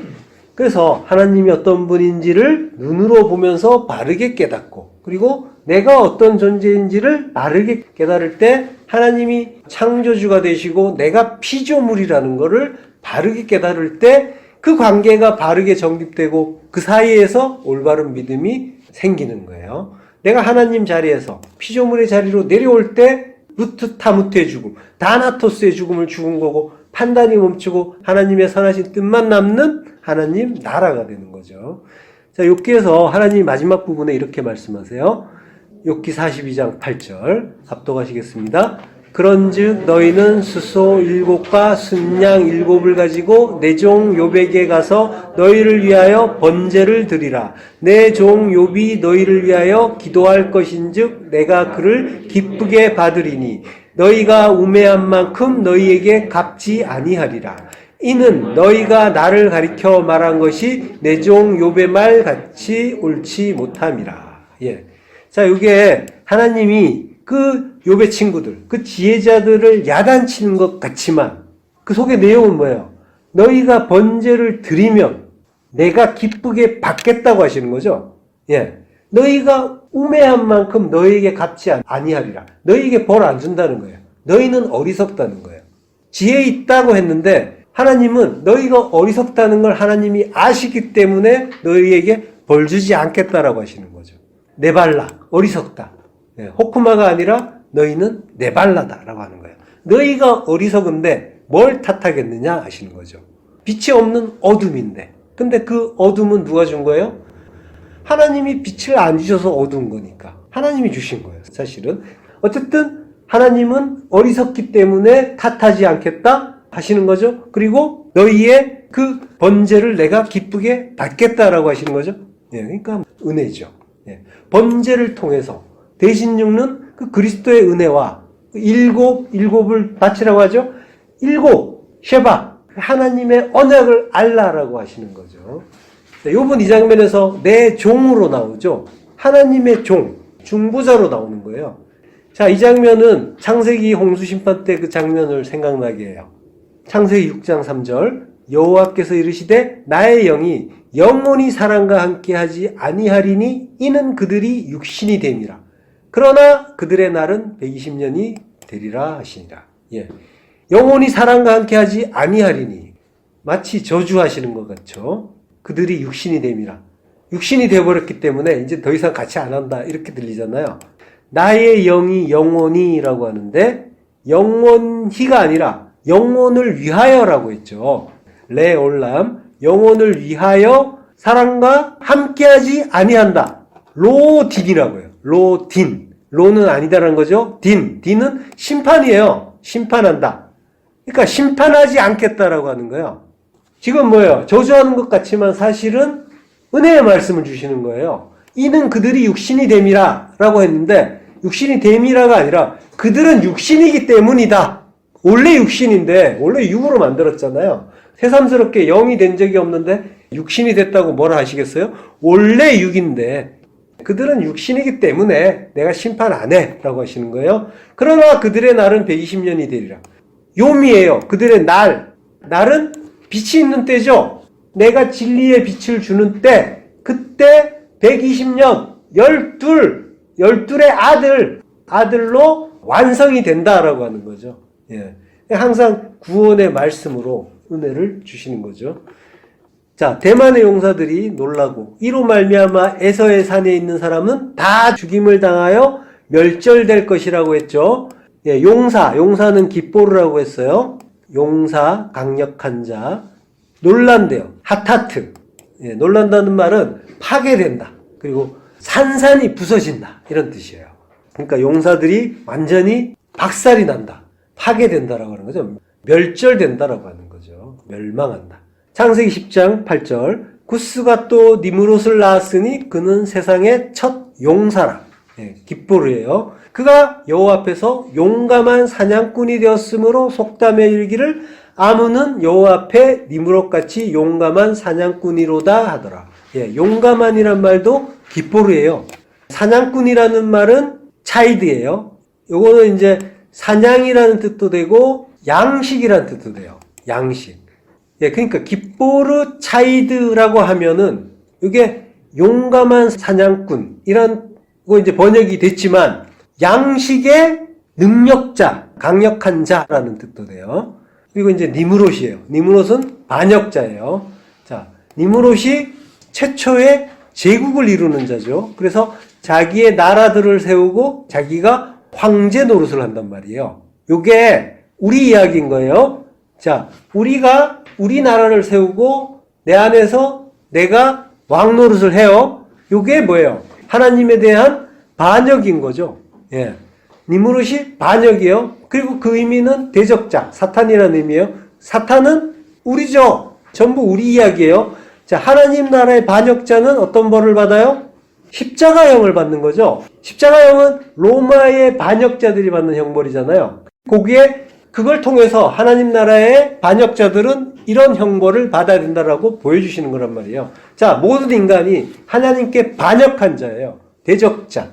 그래서 하나님이 어떤 분인지를 눈으로 보면서 바르게 깨닫고, 그리고 내가 어떤 존재인지를 바르게 깨달을 때 하나님이 창조주가 되시고 내가 피조물이라는 것을 바르게 깨달을 때 그 관계가 바르게 정립되고 그 사이에서 올바른 믿음이 생기는 거예요. 내가 하나님 자리에서 피조물의 자리로 내려올 때 루트타무트의 죽음, 다나토스의 죽음을 죽은 거고 판단이 멈추고 하나님의 선하신 뜻만 남는 하나님 나라가 되는 거죠. 자, 욥기에서 하나님이 마지막 부분에 이렇게 말씀하세요. 욥기 42장 8절 합독하시겠습니다. 그런즉 너희는 수소 7과 순양 7을 가지고 내 종 욥에게 가서 너희를 위하여 번제를 드리라. 내 종 욥이 너희를 위하여 기도할 것인즉 내가 그를 기쁘게 받으리니 너희가 우매한 만큼 너희에게 갚지 아니하리라. 이는 너희가 나를 가리켜 말한 것이 내 종 욥의 말 같이 옳지 못함이라. 예. 자, 이게 하나님이 그 욥의 친구들, 그 지혜자들을 야단치는 것 같지만 그 속의 내용은 뭐예요? 너희가 번제를 드리면 내가 기쁘게 받겠다고 하시는 거죠. 예. 너희가 우매한 만큼 너희에게 갚지 아니하리라. 너희에게 벌 안 준다는 거예요. 너희는 어리석다는 거예요. 지혜 있다고 했는데 하나님은 너희가 어리석다는 걸 하나님이 아시기 때문에 너희에게 벌 주지 않겠다라고 하시는 거죠. 네발라, 어리석다. 예, 호쿠마가 아니라 너희는 네발라다라고 하는 거예요. 너희가 어리석은데 뭘 탓하겠느냐 하시는 거죠. 빛이 없는 어둠인데. 근데 그 어둠은 누가 준 거예요? 하나님이 빛을 안 주셔서 어두운 거니까. 하나님이 주신 거예요, 사실은. 어쨌든 하나님은 어리석기 때문에 탓하지 않겠다 하시는 거죠. 그리고 너희의 그 번제를 내가 기쁘게 받겠다라고 하시는 거죠. 예, 그러니까 은혜죠. 예, 번제를 통해서 대신 죽는 그 그리스도의 은혜와 일곱을 바치라고 하죠. 쉐바, 하나님의 언약을 알라라고 하시는 거죠. 요번 이 장면에서 내 종으로 나오죠. 하나님의 종, 중보자로 나오는 거예요. 자, 이 장면은 창세기 홍수심판 때 그 장면을 생각나게 해요. 창세기 6장 3절 여호와께서 이르시되 나의 영이 영원히 사람과 함께하지 아니하리니 이는 그들이 육신이 됨이라. 그러나 그들의 날은 120년이 되리라 하시니라. 예. 영원히 사람과 함께하지 아니하리니 마치 저주하시는 것 같죠. 그들이 육신이 됨이라. 육신이 되어버렸기 때문에 이제 더 이상 같이 안 한다 이렇게 들리잖아요. 나의 영이 영원히라고 하는데 영원히가 아니라 영원을 위하여라고 했죠. 레올람, 영원을 위하여 사람과 함께하지 아니한다. 로딘이라고 해요. 로딘. 로는 아니다라는 거죠. 딘은 심판이에요. 심판한다. 그러니까 심판하지 않겠다라고 하는 거예요. 지금 뭐예요? 저주하는 것 같지만 사실은 은혜의 말씀을 주시는 거예요. 이는 그들이 육신이 됨이라 라고 했는데 육신이 됨이라가 아니라 그들은 육신이기 때문이다. 원래 육신인데 원래 육으로 만들었잖아요. 새삼스럽게 영이 된 적이 없는데 육신이 됐다고 뭐라 하시겠어요? 원래 육인데 그들은 육신이기 때문에 내가 심판 안 해 라고 하시는 거예요. 그러나 그들의 날은 120년이 되리라. 요미예요. 그들의 날은 빛이 있는 때죠. 내가 진리의 빛을 주는 때, 그때 120년 12의 아들로 완성이 된다라고 하는 거죠. 예. 항상 구원의 말씀으로 은혜를 주시는 거죠. 자, 대만의 용사들이 놀라고 이로 말미암아 에서의 산에 있는 사람은 다 죽임을 당하여 멸절될 것이라고 했죠. 예, 용사는 깃보르라고 했어요. 용사, 강력한 자. 놀란대요. 하타트. 예, 놀란다는 말은 파괴된다. 그리고 산산이 부서진다. 이런 뜻이에요. 그러니까 용사들이 완전히 박살이 난다. 파괴된다라고 하는 거죠. 멸절된다라고 하는 거죠. 멸망한다. 창세기 10장 8절. 구스가 또 니므롯을 낳았으니 그는 세상의 첫 용사라. 예, 깃보르예요. 그가 여호와 앞에서 용감한 사냥꾼이 되었으므로 속담에 이르기를 아문은 여호와 앞에 니므롯같이 용감한 사냥꾼이로다 하더라. 예, 용감한이란 말도 깃보르예요. 사냥꾼이라는 말은 차이드예요. 요거는 이제 사냥이라는 뜻도 되고 양식이라는 뜻도 돼요. 양식. 예, 그러니까 깃보르 차이드라고 하면은 이게 용감한 사냥꾼이란 거 이제 번역이 됐지만 양식의 능력자, 강력한 자라는 뜻도 돼요. 그리고 이제 니므롯이에요. 니므롯은 반역자예요. 자, 니므롯이 최초의 제국을 이루는 자죠. 그래서 자기의 나라들을 세우고 자기가 황제 노릇을 한단 말이에요. 요게 우리 이야기인 거예요. 자, 우리가 우리 나라를 세우고 내 안에서 내가 왕 노릇을 해요. 요게 뭐예요? 하나님에 대한 반역인 거죠. 예. 니므롯이 반역이에요. 그리고 그 의미는 대적자, 사탄이라는 의미예요. 사탄은 우리죠. 전부 우리 이야기예요. 자, 하나님 나라의 반역자는 어떤 벌을 받아요? 십자가형을 받는 거죠. 십자가형은 로마의 반역자들이 받는 형벌이잖아요. 거기에 그걸 통해서 하나님 나라의 반역자들은 이런 형벌을 받아야 된다라고 보여주시는 거란 말이에요. 자, 모든 인간이 하나님께 반역한 자예요. 대적자,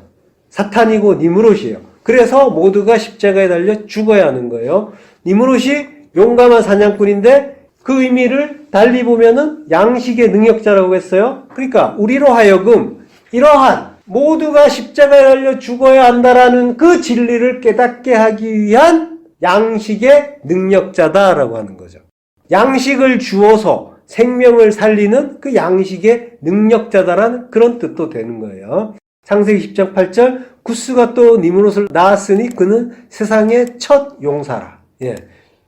사탄이고 니므롯이에요. 그래서 모두가 십자가에 달려 죽어야 하는 거예요. 니므롯이 용감한 사냥꾼인데 그 의미를 달리 보면은 양식의 능력자라고 했어요. 그러니까 우리로 하여금 이러한 모두가 십자가에 달려 죽어야 한다라는 그 진리를 깨닫게 하기 위한 양식의 능력자다라고 하는 거죠. 양식을 주어서 생명을 살리는 그 양식의 능력자다라는 그런 뜻도 되는 거예요. 창세기 10장 8절. 구스가 또 니므롯을 낳았으니 그는 세상의 첫 용사라. 예.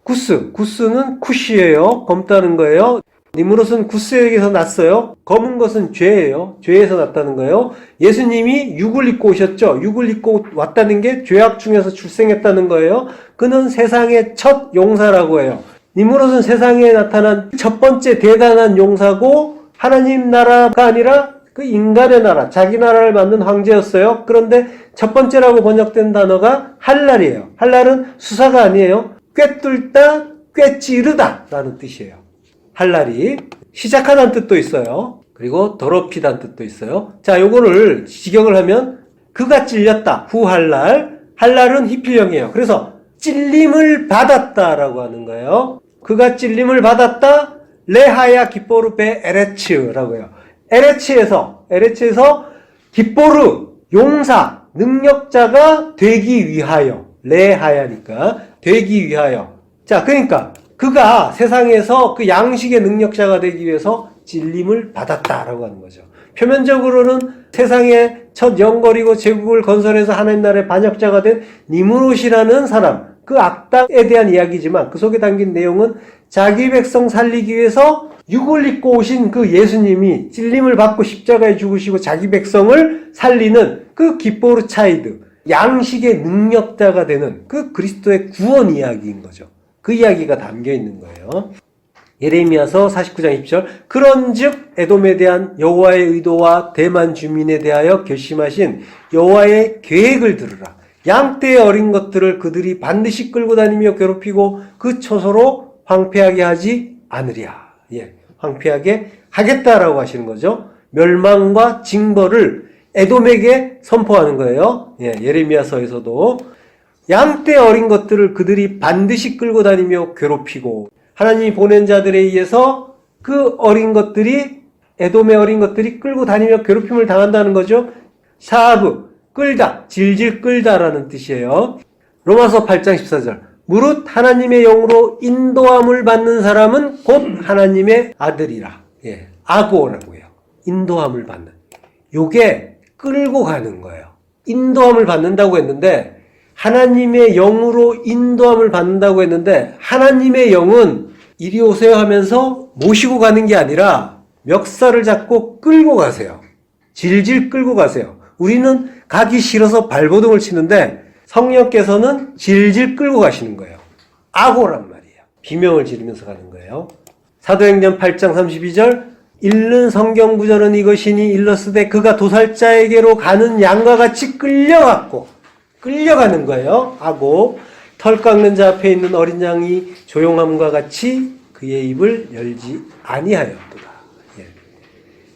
구스는 쿠시예요. 검다는 거예요. 니므롯은 구스에게서 났어요. 검은 것은 죄예요. 죄에서 났다는 거예요. 예수님이 육을 입고 오셨죠. 육을 입고 왔다는 게 죄악 중에서 출생했다는 거예요. 그는 세상의 첫 용사라고 해요. 니므롯은 세상에 나타난 첫 번째 대단한 용사고 하나님 나라가 아니라 그 인간의 나라, 자기 나라를 만든 황제였어요. 그런데 첫 번째라고 번역된 단어가 할랄이에요. 할랄은 수사가 아니에요. 꿰뚫다, 꿰찌르다 라는 뜻이에요. 할랄이 시작하다는 뜻도 있어요. 그리고 더럽히다는 뜻도 있어요. 자, 요거를 직역을 하면 그가 찔렸다, 후할랄. 할랄은 히필형이에요. 그래서 찔림을 받았다라고 하는 거예요. 그가 찔림을 받았다, 레하야 깃보르 베 에레츠라고 해요. 에레츠에서 깃보르, 용사, 능력자가 되기 위하여, 레하야니까 되기 위하여. 자, 그러니까 그가 세상에서 그 양식의 능력자가 되기 위해서 찔림을 받았다라고 하는 거죠. 표면적으로는 세상의 첫 영걸이고 제국을 건설해서 하나님 나라의 반역자가 된 니므롯이라는 사람, 그 악당에 대한 이야기지만 그 속에 담긴 내용은 자기 백성 살리기 위해서 육을 입고 오신 그 예수님이 찔림을 받고 십자가에 죽으시고 자기 백성을 살리는 그 깃보르 차이드, 양식의 능력자가 되는 그 그리스도의 구원 이야기인 거죠. 그 이야기가 담겨 있는 거예요. 예레미야서 49장 20절. 그런즉 에돔에 대한 여호와의 의도와 대만 주민에 대하여 결심하신 여호와의 계획을 들으라. 양떼의 어린 것들을 그들이 반드시 끌고 다니며 괴롭히고 그 처소로 황폐하게 하지 않으랴. 예, 황폐하게 하겠다라고 하시는 거죠. 멸망과 징벌을 에돔에게 선포하는 거예요. 예, 예레미야서에서도 양떼 어린 것들을 그들이 반드시 끌고 다니며 괴롭히고 하나님이 보낸 자들에 의해서 그 어린 것들이 에돔의 어린 것들이 끌고 다니며 괴롭힘을 당한다는 거죠. 샤브, 끌다, 질질 끌다라는 뜻이에요. 로마서 8장 14절 무릇 하나님의 영으로 인도함을 받는 사람은 곧 하나님의 아들이라. 예, 아고라고 해요. 인도함을 받는. 요게 끌고 가는 거예요. 인도함을 받는다고 했는데 하나님의 영으로 인도함을 받는다고 했는데 하나님의 영은 이리 오세요 하면서 모시고 가는 게 아니라 멱살을 잡고 끌고 가세요. 질질 끌고 가세요. 우리는 가기 싫어서 발버둥을 치는데 성령께서는 질질 끌고 가시는 거예요. 아고란 말이에요. 비명을 지르면서 가는 거예요. 사도행전 8장 32절 읽는 성경 구절은 이것이니 일렀으되 그가 도살자에게로 가는 양과 같이 끌려가는 거예요. 하고 털 깎는 자 앞에 있는 어린 양이 조용함과 같이 그의 입을 열지 아니하였도다. 예.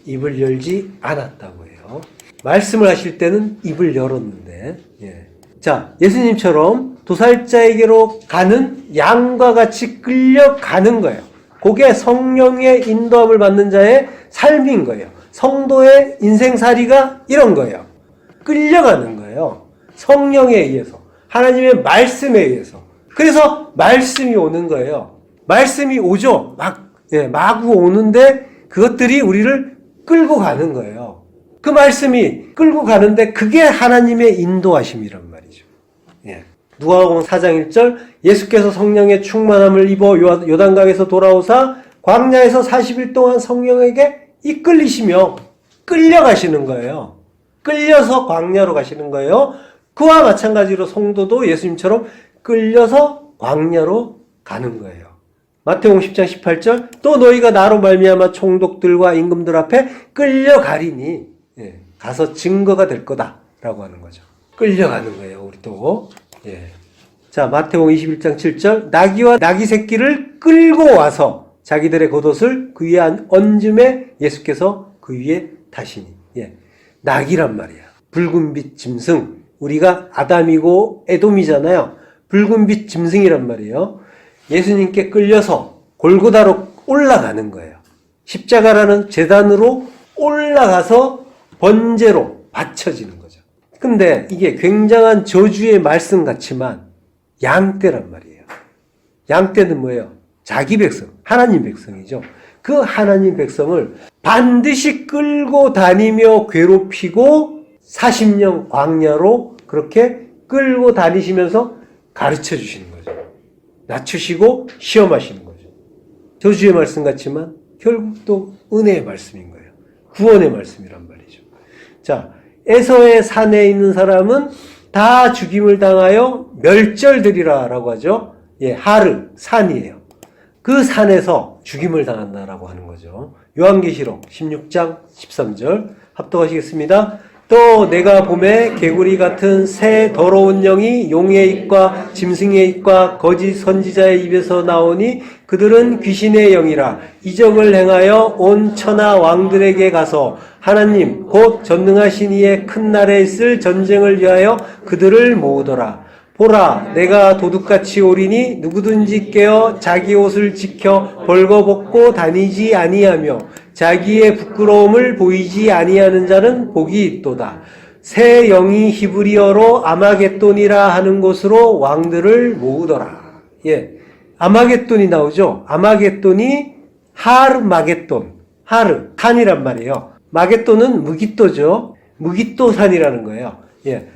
입을 열지 않았다고 해요. 말씀을 하실 때는 입을 열었는데 예. 자, 예수님처럼 도살자에게로 가는 양과 같이 끌려가는 거예요. 그게 성령의 인도함을 받는 자의 삶인 거예요. 성도의 인생살이가 이런 거예요. 끌려가는 거예요. 성령에 의해서. 하나님의 말씀에 의해서. 그래서 말씀이 오는 거예요. 말씀이 오죠. 마구 오는데 그것들이 우리를 끌고 가는 거예요. 그 말씀이 끌고 가는데 그게 하나님의 인도하심이란 말이죠. 예. 누가복음 4장 1절 예수께서 성령의 충만함을 입어 요단강에서 돌아오사 광야에서 40일 동안 성령에게 이끌리시며 끌려가시는 거예요. 끌려서 광야로 가시는 거예요. 그와 마찬가지로 성도도 예수님처럼 끌려서 광야로 가는 거예요. 마태복음 10장 18절 또 너희가 나로 말미암아 총독들과 임금들 앞에 끌려가리니 가서 증거가 될 거다라고 하는 거죠. 끌려가는 거예요. 우리도. 예. 자, 마태복음 21장 7절 나귀와 나귀 새끼를 끌고 와서 자기들의 겉옷을 그 위에 얹음에 예수께서 그 위에 타시니. 예. 나귀란 말이야. 붉은빛 짐승. 우리가 아담이고 에돔이잖아요. 붉은빛 짐승이란 말이에요. 예수님께 끌려서 골고다로 올라가는 거예요. 십자가라는 제단으로 올라가서 번제로 바쳐지는 거죠. 근데 이게 굉장한 저주의 말씀 같지만 양떼란 말이에요. 양떼는 뭐예요? 자기 백성, 하나님 백성이죠. 그 하나님 백성을 반드시 끌고 다니며 괴롭히고 40년 광야로 그렇게 끌고 다니시면서 가르쳐 주시는 거죠. 낮추시고 시험하시는 거죠. 저주의 말씀 같지만 결국 또 은혜의 말씀인 거예요. 구원의 말씀이란 말이죠. 자, 에서의 산에 있는 사람은 다 죽임을 당하여 멸절되리라 라고 하죠. 예, 하르, 산이에요. 그 산에서 죽임을 당한다라고 하는 거죠. 요한계시록 16장 13절 합독하시겠습니다. 또 내가 봄에 개구리 같은 새 더러운 영이 용의 입과 짐승의 입과 거짓 선지자의 입에서 나오니 그들은 귀신의 영이라 이적을 행하여 온 천하 왕들에게 가서 하나님 곧 전능하신 이의 큰 날에 있을 전쟁을 위하여 그들을 모으더라. 보라 내가 도둑같이 오리니 누구든지 깨어 자기 옷을 지켜 벌거벗고 다니지 아니하며 자기의 부끄러움을 보이지 아니하는 자는 복이 있도다. 새 영이 히브리어로 아마겟돈이라 하는 곳으로 왕들을 모으더라. 예, 아마겟돈이 나오죠. 아마겟돈이 하르마겟돈, 하르, 산이란 말이에요. 마겟돈은 무기또죠. 무기또산이라는 거예요. 예.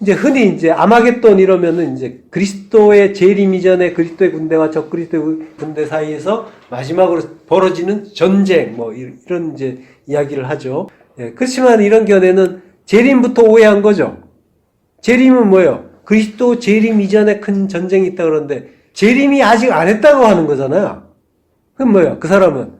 이제 흔히 이제 아마겟돈 이러면은 이제 그리스도의 재림 이전에 그리스도의 군대와 적그리스도의 군대 사이에서 마지막으로 벌어지는 전쟁 뭐 이런 이제 이야기를 하죠. 예, 그렇지만 이런 견해는 재림부터 오해한 거죠. 재림은 뭐예요? 그리스도 재림 이전에 큰 전쟁이 있다 그러는데 재림이 아직 안 했다고 하는 거잖아요. 그럼 뭐예요? 그 사람은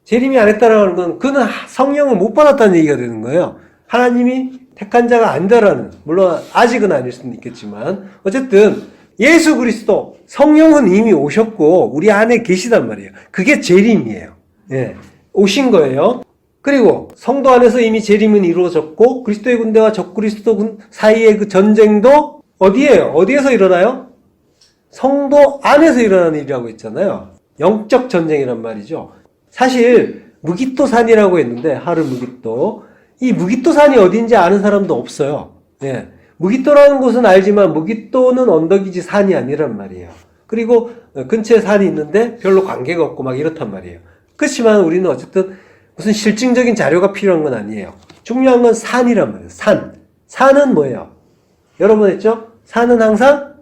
재림이 안 했다라고 하는 건 그는 성령을 못 받았다는 얘기가 되는 거예요. 하나님이 택한 자가 아니다라는, 물론 아직은 아닐 수는 있겠지만 어쨌든 예수 그리스도 성령은 이미 오셨고 우리 안에 계시단 말이에요. 그게 재림이에요. 예, 오신 거예요. 그리고 성도 안에서 이미 재림은 이루어졌고 그리스도의 군대와 적그리스도 군 사이의 그 전쟁도 어디에요? 어디에서 일어나요? 성도 안에서 일어나는 일이라고 했잖아요. 영적 전쟁이란 말이죠. 사실 무기토산이라고 했는데 하르 무기토. 이 무기토산이 어딘지 아는 사람도 없어요. 예. 무기토라는 곳은 알지만 무기토는 언덕이지 산이 아니란 말이에요. 그리고 근처에 산이 있는데 별로 관계가 없고 막 이렇단 말이에요. 그렇지만 우리는 어쨌든 무슨 실증적인 자료가 필요한 건 아니에요. 중요한 건 산이란 말이에요. 산. 산은 뭐예요? 여러 번 했죠? 산은 항상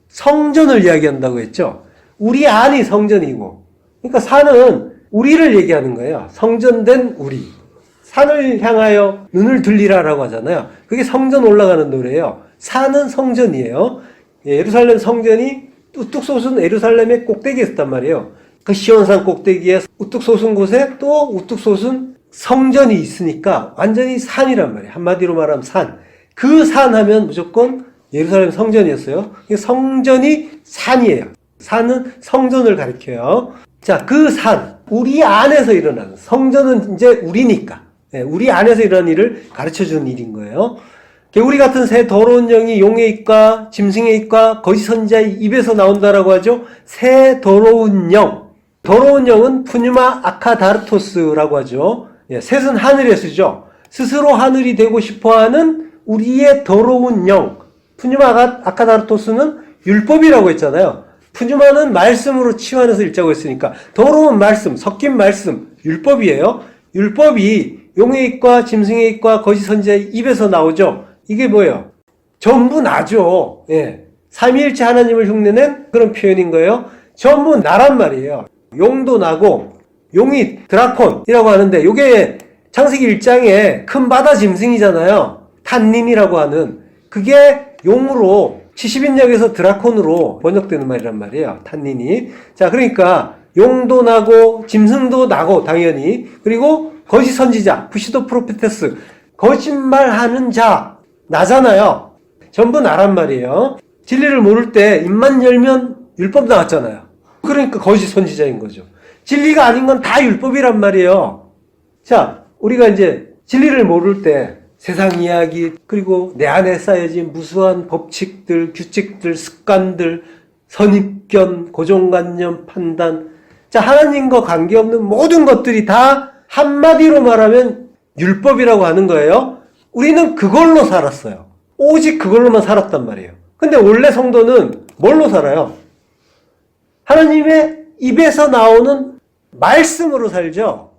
성전을 이야기한다고 했죠? 우리 안이 성전이고. 그러니까 산은 우리를 얘기하는 거예요. 성전된 우리. 산을 향하여 눈을 들리라라고 하잖아요. 그게 성전 올라가는 노래예요. 산은 성전이에요. 예루살렘 성전이 우뚝 솟은 예루살렘의 꼭대기에 있었단 말이에요. 그 시온산 꼭대기에 우뚝 솟은 곳에 또 우뚝 솟은 성전이 있으니까 완전히 산이란 말이에요. 한마디로 말하면 산. 그 산 하면 무조건 예루살렘 성전이었어요. 성전이 산이에요. 산은 성전을 가리켜요. 자, 그 산, 우리 안에서 일어나는, 성전은 이제 우리니까, 우리 안에서 일어나는 일을 가르쳐주는 일인 거예요. 개구리 같은 새 더러운 영이 용의 입과 짐승의 입과 거짓 선지자의 입에서 나온다라고 하죠. 새 더러운 영. 더러운 영은 푸뉴마 아카다르토스라고 하죠. 셋은 하늘에 쓰죠. 스스로 하늘이 되고 싶어하는 우리의 더러운 영. 푸뉴마 아카다르토스는 율법이라고 했잖아요. 푸뉴마는 말씀으로 치환해서 읽자고 했으니까 더러운 말씀, 섞인 말씀, 율법이에요. 율법이 용의 입과 짐승의 입과 거짓 선지자의 입에서 나오죠. 이게 뭐예요? 전부 나죠. 예. 삼위일체 하나님을 흉내낸 그런 표현인 거예요. 전부 나란 말이에요. 용도 나고 용이 드라콘이라고 하는데 이게 창세기 1장에 큰 바다 짐승이잖아요. 탄닌이라고 하는 그게 용으로 70인역에서 드라콘으로 번역되는 말이란 말이에요. 탄닌이. 자, 그러니까 용도 나고 짐승도 나고 당연히 그리고 거짓 선지자 부시도 프로페테스 거짓말하는 자 나잖아요. 전부 나란 말이에요. 진리를 모를 때 입만 열면 율법 나왔잖아요. 그러니까 거짓 선지자인 거죠. 진리가 아닌 건 다 율법이란 말이에요. 자, 우리가 이제 진리를 모를 때 세상 이야기 그리고 내 안에 쌓여진 무수한 법칙들, 규칙들, 습관들, 선입견, 고정관념, 판단 자, 하나님과 관계없는 모든 것들이 다 한마디로 말하면 율법이라고 하는 거예요. 우리는 그걸로 살았어요. 오직 그걸로만 살았단 말이에요. 근데 원래 성도는 뭘로 살아요? 하나님의 입에서 나오는 말씀으로 살죠.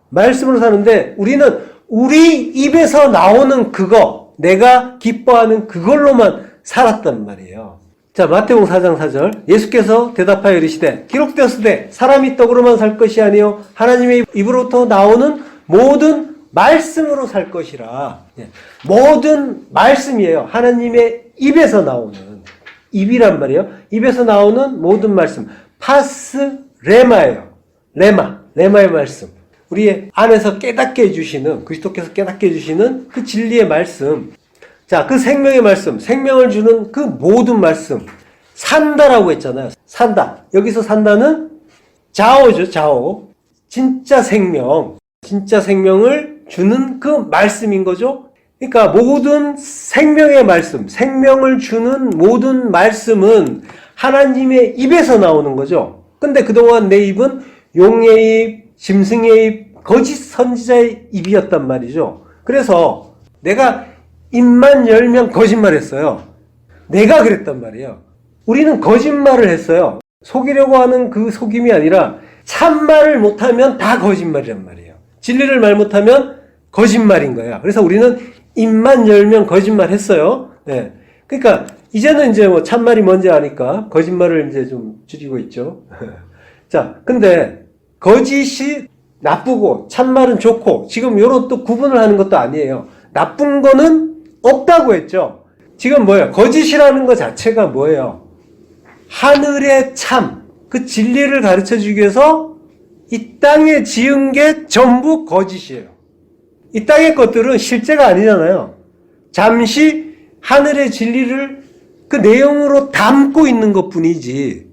말씀으로 사는데 우리는 우리 입에서 나오는 그거, 내가 기뻐하는 그걸로만 살았단 말이에요. 자, 마태복음 4장 4절 예수께서 대답하여 이르시되 기록되었으되 사람이 떡으로만 살 것이 아니요 하나님의 입으로부터 나오는 모든 말씀으로 살 것이라. 모든 말씀이에요. 하나님의 입에서 나오는 입이란 말이에요. 입에서 나오는 모든 말씀 파스 레마예요. 레마의 말씀. 우리 안에서 깨닫게 해주시는 그리스도께서 깨닫게 해주시는 그 진리의 말씀. 자, 그 생명의 말씀, 생명을 주는 그 모든 말씀. 산다라고 했잖아요. 산다. 여기서 산다는 자오죠, 자오. 진짜 생명. 진짜 생명을 주는 그 말씀인 거죠. 그러니까 모든 생명의 말씀, 생명을 주는 모든 말씀은 하나님의 입에서 나오는 거죠. 근데 그동안 내 입은 용의 입, 짐승의 입, 거짓 선지자의 입이었단 말이죠. 그래서 내가 입만 열면 거짓말했어요. 내가 그랬단 말이에요. 우리는 거짓말을 했어요. 속이려고 하는 그 속임이 아니라 참말을 못하면 다 거짓말이란 말이에요. 진리를 말 못하면 거짓말인 거야. 그래서 우리는 입만 열면 거짓말했어요. 네. 그러니까 이제는 이제 뭐 참말이 뭔지 아니까 거짓말을 이제 좀 줄이고 있죠. 자, 근데 거짓이 나쁘고 참말은 좋고 지금 요런 또 구분을 하는 것도 아니에요. 나쁜 거는 없다고 했죠. 지금 뭐예요? 거짓이라는 것 자체가 뭐예요? 하늘의 참, 그 진리를 가르쳐 주기 위해서 이 땅에 지은 게 전부 거짓이에요. 이 땅의 것들은 실제가 아니잖아요. 잠시 하늘의 진리를 그 내용으로 담고 있는 것 뿐이지.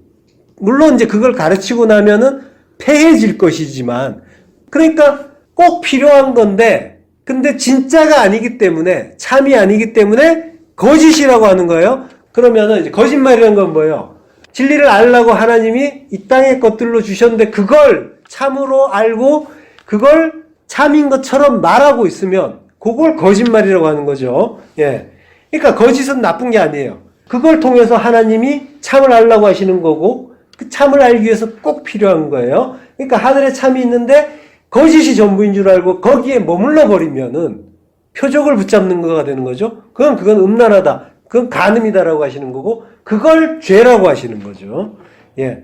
물론 이제 그걸 가르치고 나면은 폐해질 것이지만, 그러니까 꼭 필요한 건데, 근데 진짜가 아니기 때문에, 참이 아니기 때문에 거짓이라고 하는 거예요. 그러면은 이제 거짓말이라는 건 뭐예요? 진리를 알라고 하나님이 이 땅의 것들로 주셨는데 그걸 참으로 알고 그걸 참인 것처럼 말하고 있으면 그걸 거짓말이라고 하는 거죠. 예. 그러니까 거짓은 나쁜 게 아니에요. 그걸 통해서 하나님이 참을 알라고 하시는 거고 그 참을 알기 위해서 꼭 필요한 거예요. 그러니까 하늘에 참이 있는데 거짓이 전부인 줄 알고 거기에 머물러 버리면은 표적을 붙잡는 거가 되는 거죠. 그건 음란하다. 그건 간음이다라고 하시는 거고 그걸 죄라고 하시는 거죠. 예.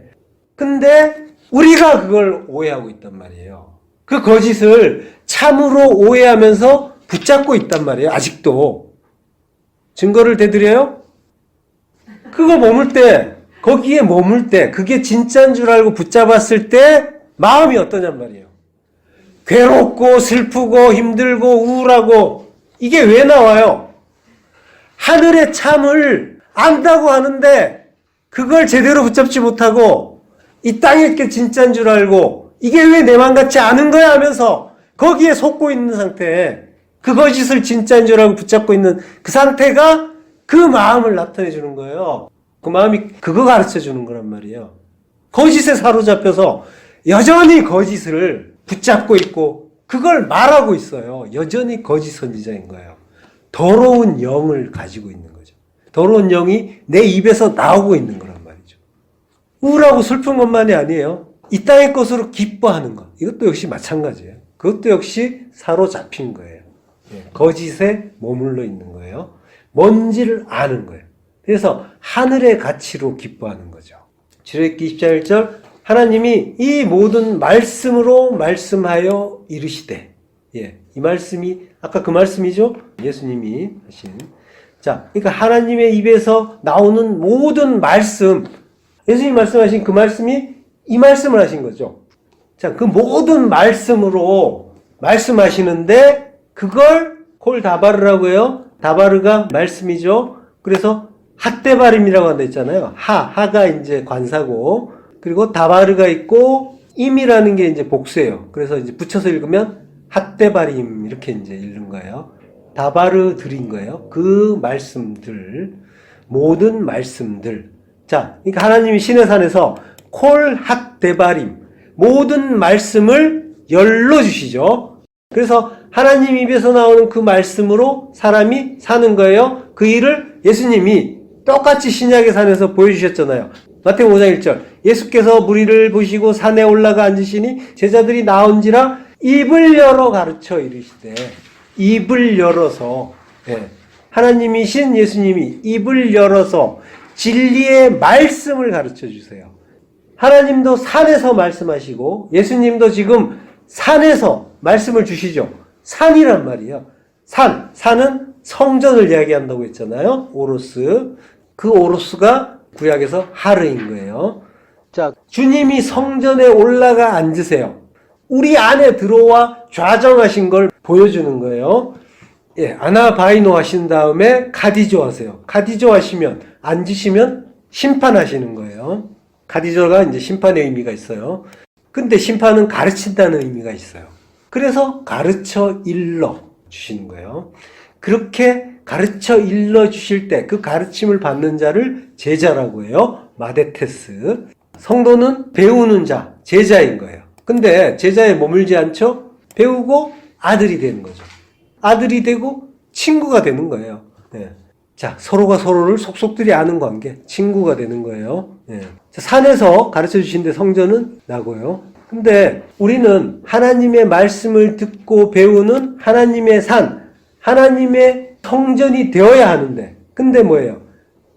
근데 우리가 그걸 오해하고 있단 말이에요. 그 거짓을 참으로 오해하면서 붙잡고 있단 말이에요. 아직도. 증거를 대드려요? 그거 머물 때, 거기에 머물 때, 그게 진짜인 줄 알고 붙잡았을 때 마음이 어떠냔 말이에요. 괴롭고 슬프고 힘들고 우울하고 이게 왜 나와요? 하늘의 참을 안다고 하는데 그걸 제대로 붙잡지 못하고 이 땅일 게 진짜인 줄 알고 이게 왜 내 맘 같지 않은 거야 하면서 거기에 속고 있는 상태에 그 거짓을 진짜인 줄 알고 붙잡고 있는 그 상태가 그 마음을 나타내 주는 거예요. 그 마음이 그거 가르쳐 주는 거란 말이에요. 거짓에 사로잡혀서 여전히 거짓을 붙잡고 있고 그걸 말하고 있어요. 여전히 거짓 선지자인 거예요. 더러운 영을 가지고 있는 거죠. 더러운 영이 내 입에서 나오고 있는 거란 말이죠. 우울하고 슬픈 것만이 아니에요. 이 땅의 것으로 기뻐하는 것. 이것도 역시 마찬가지예요. 그것도 역시 사로잡힌 거예요. 거짓에 머물러 있는 거예요. 뭔지를 아는 거예요. 그래서 하늘의 가치로 기뻐하는 거죠. 출애굽기 20장 1절 하나님이 이 모든 말씀으로 말씀하여 이르시되 이 말씀이 아까 그 말씀이죠. 예수님이 하신 자, 그러니까 하나님의 입에서 나오는 모든 말씀 예수님이 말씀하신 그 말씀이 이 말씀을 하신 거죠. 자, 그 모든 말씀으로 말씀하시는데 그걸 콜 다바르라고 해요. 다바르가 말씀이죠. 그래서 핫데바림이라고 한다 했잖아요. 하가 이제 관사고 그리고 다바르가 있고 임이라는 게 이제 복수예요. 그래서 이제 붙여서 읽으면 핫데바림 이렇게 이제 읽는 거예요. 다바르들인 거예요. 그 말씀들 모든 말씀들 자, 그러니까 하나님이 신의 산에서 콜 핫데바림 모든 말씀을 열러 주시죠. 그래서 하나님 입에서 나오는 그 말씀으로 사람이 사는 거예요. 그 일을 예수님이 똑같이 신약의 산에서 보여주셨잖아요. 마태복음 5장 1절 예수께서 무리를 보시고 산에 올라가 앉으시니 제자들이 나온지라 입을 열어 가르쳐 이르시되 입을 열어서 하나님이신 예수님이 입을 열어서 진리의 말씀을 가르쳐 주세요. 하나님도 산에서 말씀하시고 예수님도 지금 산에서 말씀을 주시죠. 산이란 말이에요. 산은 성전을 이야기한다고 했잖아요. 오로스. 그 오로스가 구약에서 하르인 거예요. 자, 주님이 성전에 올라가 앉으세요. 우리 안에 들어와 좌정하신 걸 보여주는 거예요. 아나바이노 하신 다음에 카디조 하세요. 카디조 하시면 앉으시면 심판하시는 거예요. 카디조가 이제 심판의 의미가 있어요. 근데 심판은 가르친다는 의미가 있어요. 그래서 가르쳐 일러 주시는 거예요. 그렇게 가르쳐 일러 주실 때 그 가르침을 받는 자를 제자라고 해요. 마데테스. 성도는 배우는 자, 제자인 거예요. 근데 제자에 머물지 않죠? 배우고 아들이 되는 거죠. 아들이 되고 친구가 되는 거예요. 자, 서로가 서로를 속속들이 아는 관계, 친구가 되는 거예요. 자, 산에서 가르쳐 주신데 성전은 나고요. 근데 우리는 하나님의 말씀을 듣고 배우는 하나님의 산, 하나님의 성전이 되어야 하는데, 근데 뭐예요?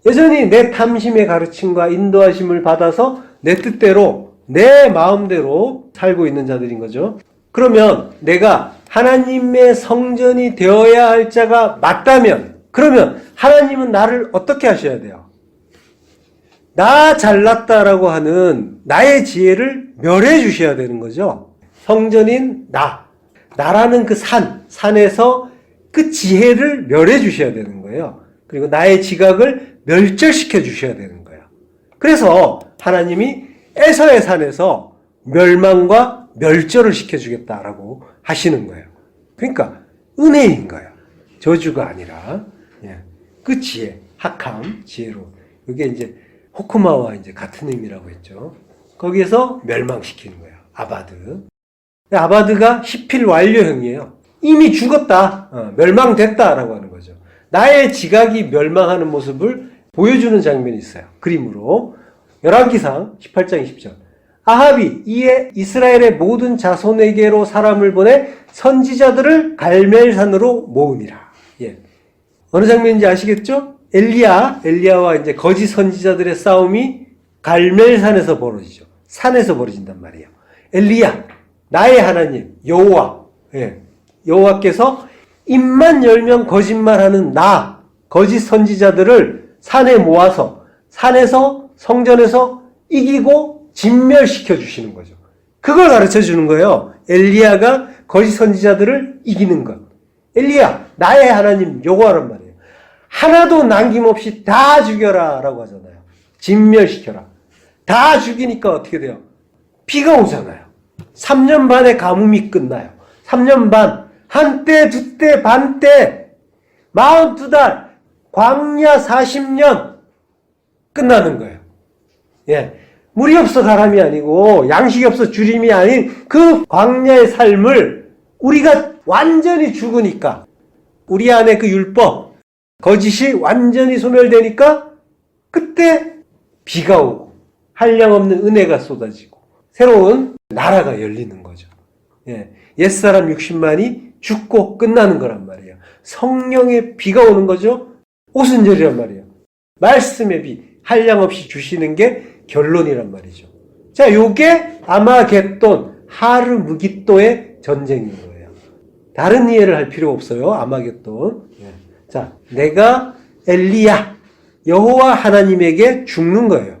여전히 내 탐심의 가르침과 인도하심을 받아서 내 뜻대로, 내 마음대로 살고 있는 자들인 거죠. 그러면 내가 하나님의 성전이 되어야 할 자가 맞다면, 그러면 하나님은 나를 어떻게 하셔야 돼요? 나 잘났다라고 하는 나의 지혜를 멸해 주셔야 되는 거죠. 성전인 나라는 그 산에서 그 지혜를 멸해 주셔야 되는 거예요. 그리고 나의 지각을 멸절시켜 주셔야 되는 거예요. 그래서 하나님이 에서의 산에서 멸망과 멸절을 시켜주겠다라고 하시는 거예요. 그러니까 은혜인 거예요. 저주가 아니라. 예. 그 지혜, 학함, 지혜로. 이게 이제 호크마와 이제 같은 의미라고 했죠. 거기에서 멸망시키는 거예요. 아바드. 아바드가 시필 완료형이에요. 이미 죽었다. 멸망됐다라고 하는 거죠. 나의 지각이 멸망하는 모습을 보여주는 장면이 있어요. 그림으로. 열왕기상 18장 20절. 아합이 이에 이스라엘의 모든 자손에게로 사람을 보내 선지자들을 갈멜산으로 모으니라. 예. 어느 장면인지 아시겠죠? 엘리야와 이제 거짓 선지자들의 싸움이 갈멜산에서 벌어지죠. 산에서 벌어진단 말이에요. 엘리야, 나의 하나님, 여호와. 예. 여호와께서 입만 열면 거짓말하는 거짓 선지자들을 산에 모아서 산에서 성전에서 이기고 진멸시켜 주시는 거죠. 그걸 가르쳐 주는 거예요. 엘리야가 거짓 선지자들을 이기는 것. 엘리야, 나의 하나님 여호와란 말이에요. 하나도 남김없이 다 죽여라 라고 하잖아요. 진멸시켜라. 다 죽이니까 어떻게 돼요? 비가 오잖아요. 3년 반의 가뭄이 끝나요. 3년 반, 한때, 두때, 반때, 42달, 광야 40년 끝나는 거예요. 예. 물이 없어 가람이 아니고 양식이 없어 주림이 아닌 그 광야의 삶을 우리가 완전히 죽으니까 우리 안에 그 율법, 거짓이 완전히 소멸되니까 그때 비가 오고 한량없는 은혜가 쏟아지고 새로운 나라가 열리는 거죠. 예. 옛사람 60만이 죽고 끝나는 거란 말이에요. 성령의 비가 오는 거죠. 오순절이란 말이에요. 말씀의 비, 한량없이 주시는 게 결론이란 말이죠. 자, 요게 아마겟돈, 하르무깃도의 전쟁인 거예요. 다른 이해를 할 필요 없어요. 아마겟돈. 자, 내가 엘리야, 여호와 하나님에게 죽는 거예요.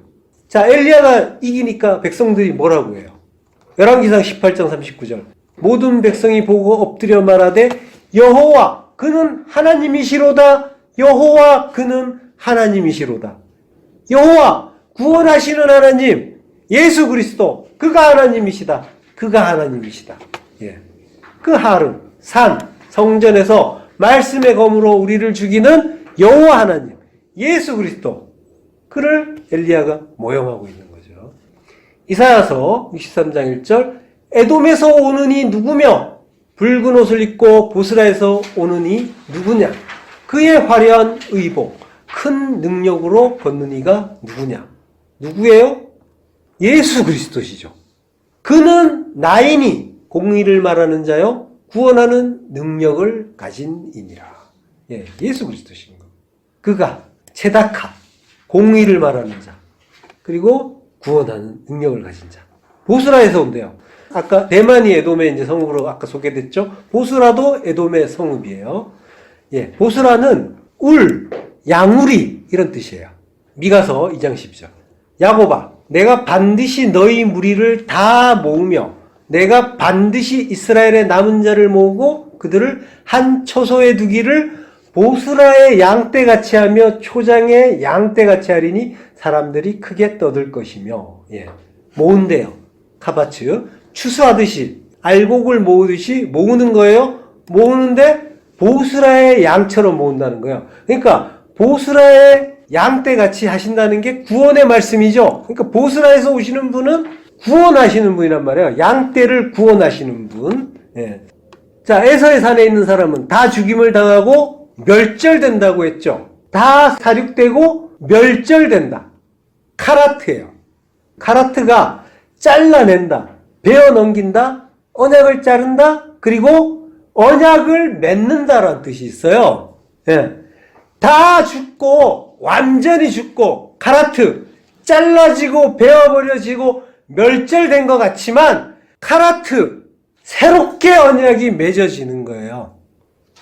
자, 엘리야가 이기니까 백성들이 뭐라고 해요? 열왕기상 18장 39절. 모든 백성이 보고 엎드려 말하되 여호와 그는 하나님이시로다. 여호와 그는 하나님이시로다. 여호와 구원하시는 하나님 예수 그리스도 그가 하나님이시다. 그가 하나님이시다. 예. 그 하름 산 성전에서 말씀의 검으로 우리를 죽이는 여호와 하나님 예수 그리스도 그를 엘리야가 모형하고 있는 거죠. 이사야서 63장 1절 에돔에서 오는 이 누구며 붉은 옷을 입고 보스라에서 오는 이 누구냐 그의 화려한 의복 큰 능력으로 걷는 이가 누구냐 누구예요? 예수 그리스도시죠. 그는 나이니 공의를 말하는 자요 구원하는 능력을 가진 이니라. 예, 예수 그리스도신 거. 그가 체다카 공의를 말하는 자 그리고 구원하는 능력을 가진 자. 보스라에서 온대요. 아까 대만이 에돔의 이제 성읍으로 아까 소개됐죠. 보스라도 에돔의 성읍이에요. 예, 보스라는 울, 양우리 이런 뜻이에요. 미가서 2장 10절. 야곱아, 내가 반드시 너희 무리를 다 모으며 내가 반드시 이스라엘의 남은 자를 모으고 그들을 한 처소에 두기를 보스라의 양떼같이 하며 초장의 양떼같이 하리니 사람들이 크게 떠들 것이며. 예, 모은대요. 카바츠 추수하듯이 알곡을 모으듯이 모으는 거예요. 모으는데 보스라의 양처럼 모은다는 거예요. 그러니까 보스라의 양떼같이 하신다는 게 구원의 말씀이죠. 그러니까 보스라에서 오시는 분은 구원하시는 분이란 말이에요. 양떼를 구원하시는 분. 예. 자, 에서의 산에 있는 사람은 다 죽임을 당하고 멸절된다고 했죠. 다 사륙되고 멸절된다. 카라트예요. 카라트가 잘라낸다, 베어 넘긴다, 언약을 자른다, 그리고 언약을 맺는다라는 뜻이 있어요. 예. 다 죽고 완전히 죽고 카라트 잘라지고 베어버려지고 멸절된 것 같지만 카라트 새롭게 언약이 맺어지는 거예요.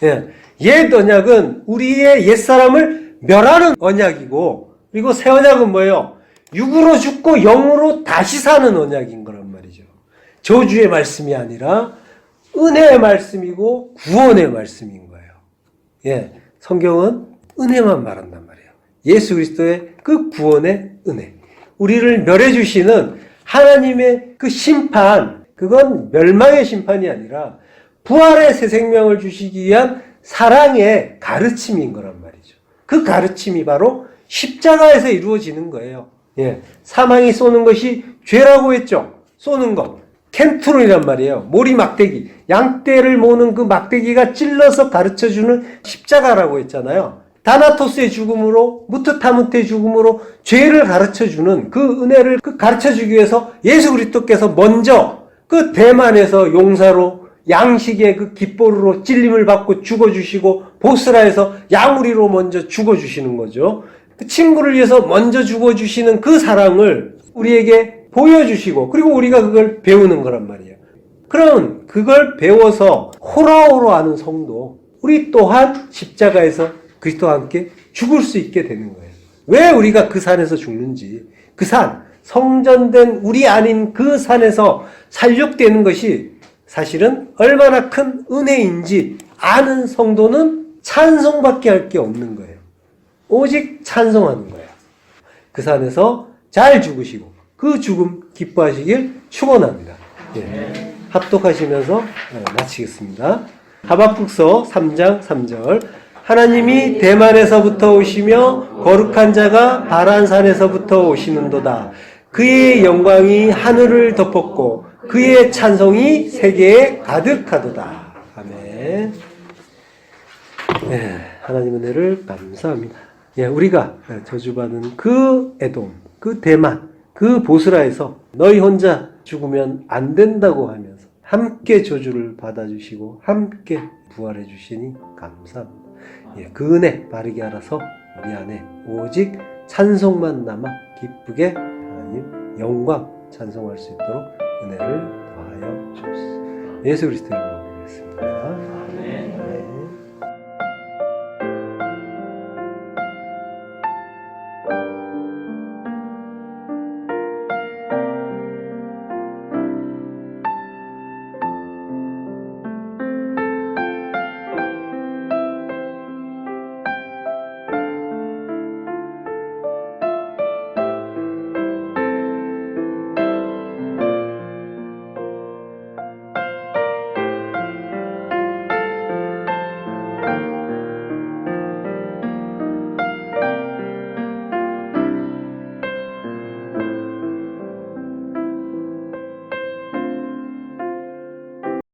예. 옛 언약은 우리의 옛사람을 멸하는 언약이고 그리고 새 언약은 뭐예요? 육으로 죽고 영으로 다시 사는 언약인 거란 말이죠. 저주의 말씀이 아니라 은혜의 말씀이고 구원의 말씀인 거예요. 예. 성경은 은혜만 말한단 말이에요. 예수 그리스도의 그 구원의 은혜. 우리를 멸해 주시는 하나님의 그 심판, 그건 멸망의 심판이 아니라 부활의 새 생명을 주시기 위한 사랑의 가르침인 거란 말이죠. 그 가르침이 바로 십자가에서 이루어지는 거예요. 예, 사망이 쏘는 것이 죄라고 했죠. 쏘는 것. 켄트론이란 말이에요. 모리 막대기. 양떼를 모는 그 막대기가 찔러서 가르쳐주는 십자가라고 했잖아요. 다나토스의 죽음으로, 무트타무트의 죽음으로 죄를 가르쳐주는 그 은혜를 가르쳐주기 위해서 예수 그리스도께서 먼저 그 대만에서 용사로 양식의 그 깃보루로 찔림을 받고 죽어주시고 보스라에서 양우리로 먼저 죽어주시는 거죠. 그 친구를 위해서 먼저 죽어주시는 그 사랑을 우리에게 보여주시고 그리고 우리가 그걸 배우는 거란 말이에요. 그럼 그걸 배워서 호라호로 하는 성도 우리 또한 십자가에서 그리스도와 함께 죽을 수 있게 되는 거예요. 왜 우리가 그 산에서 죽는지 그 산, 성전된 우리 아닌 그 산에서 살육되는 것이 사실은 얼마나 큰 은혜인지 아는 성도는 찬송밖에 할 게 없는 거예요. 오직 찬송하는 거예요. 그 산에서 잘 죽으시고 그 죽음 기뻐하시길 축원합니다. 예. 합독하시면서 마치겠습니다. 하박국서 3장 3절 하나님이 대만에서부터 오시며 거룩한 자가 바란산에서부터 오시는도다. 그의 영광이 하늘을 덮었고 그의 찬송이 세계에 가득하도다. 아멘. 예, 하나님 은혜를 감사합니다. 예, 우리가 저주받은 그 에돔, 그 대만, 그 보스라에서 너희 혼자 죽으면 안 된다고 하면서 함께 저주를 받아주시고 함께 부활해 주시니 감사합니다. 예, 그 은혜 바르게 알아서 우리 안에 오직 찬송만 남아 기쁘게 하나님 영광 찬송할 수 있도록 은혜를 더하여 주옵소서. 예수 그리스도의 이름으로 기도했습니다.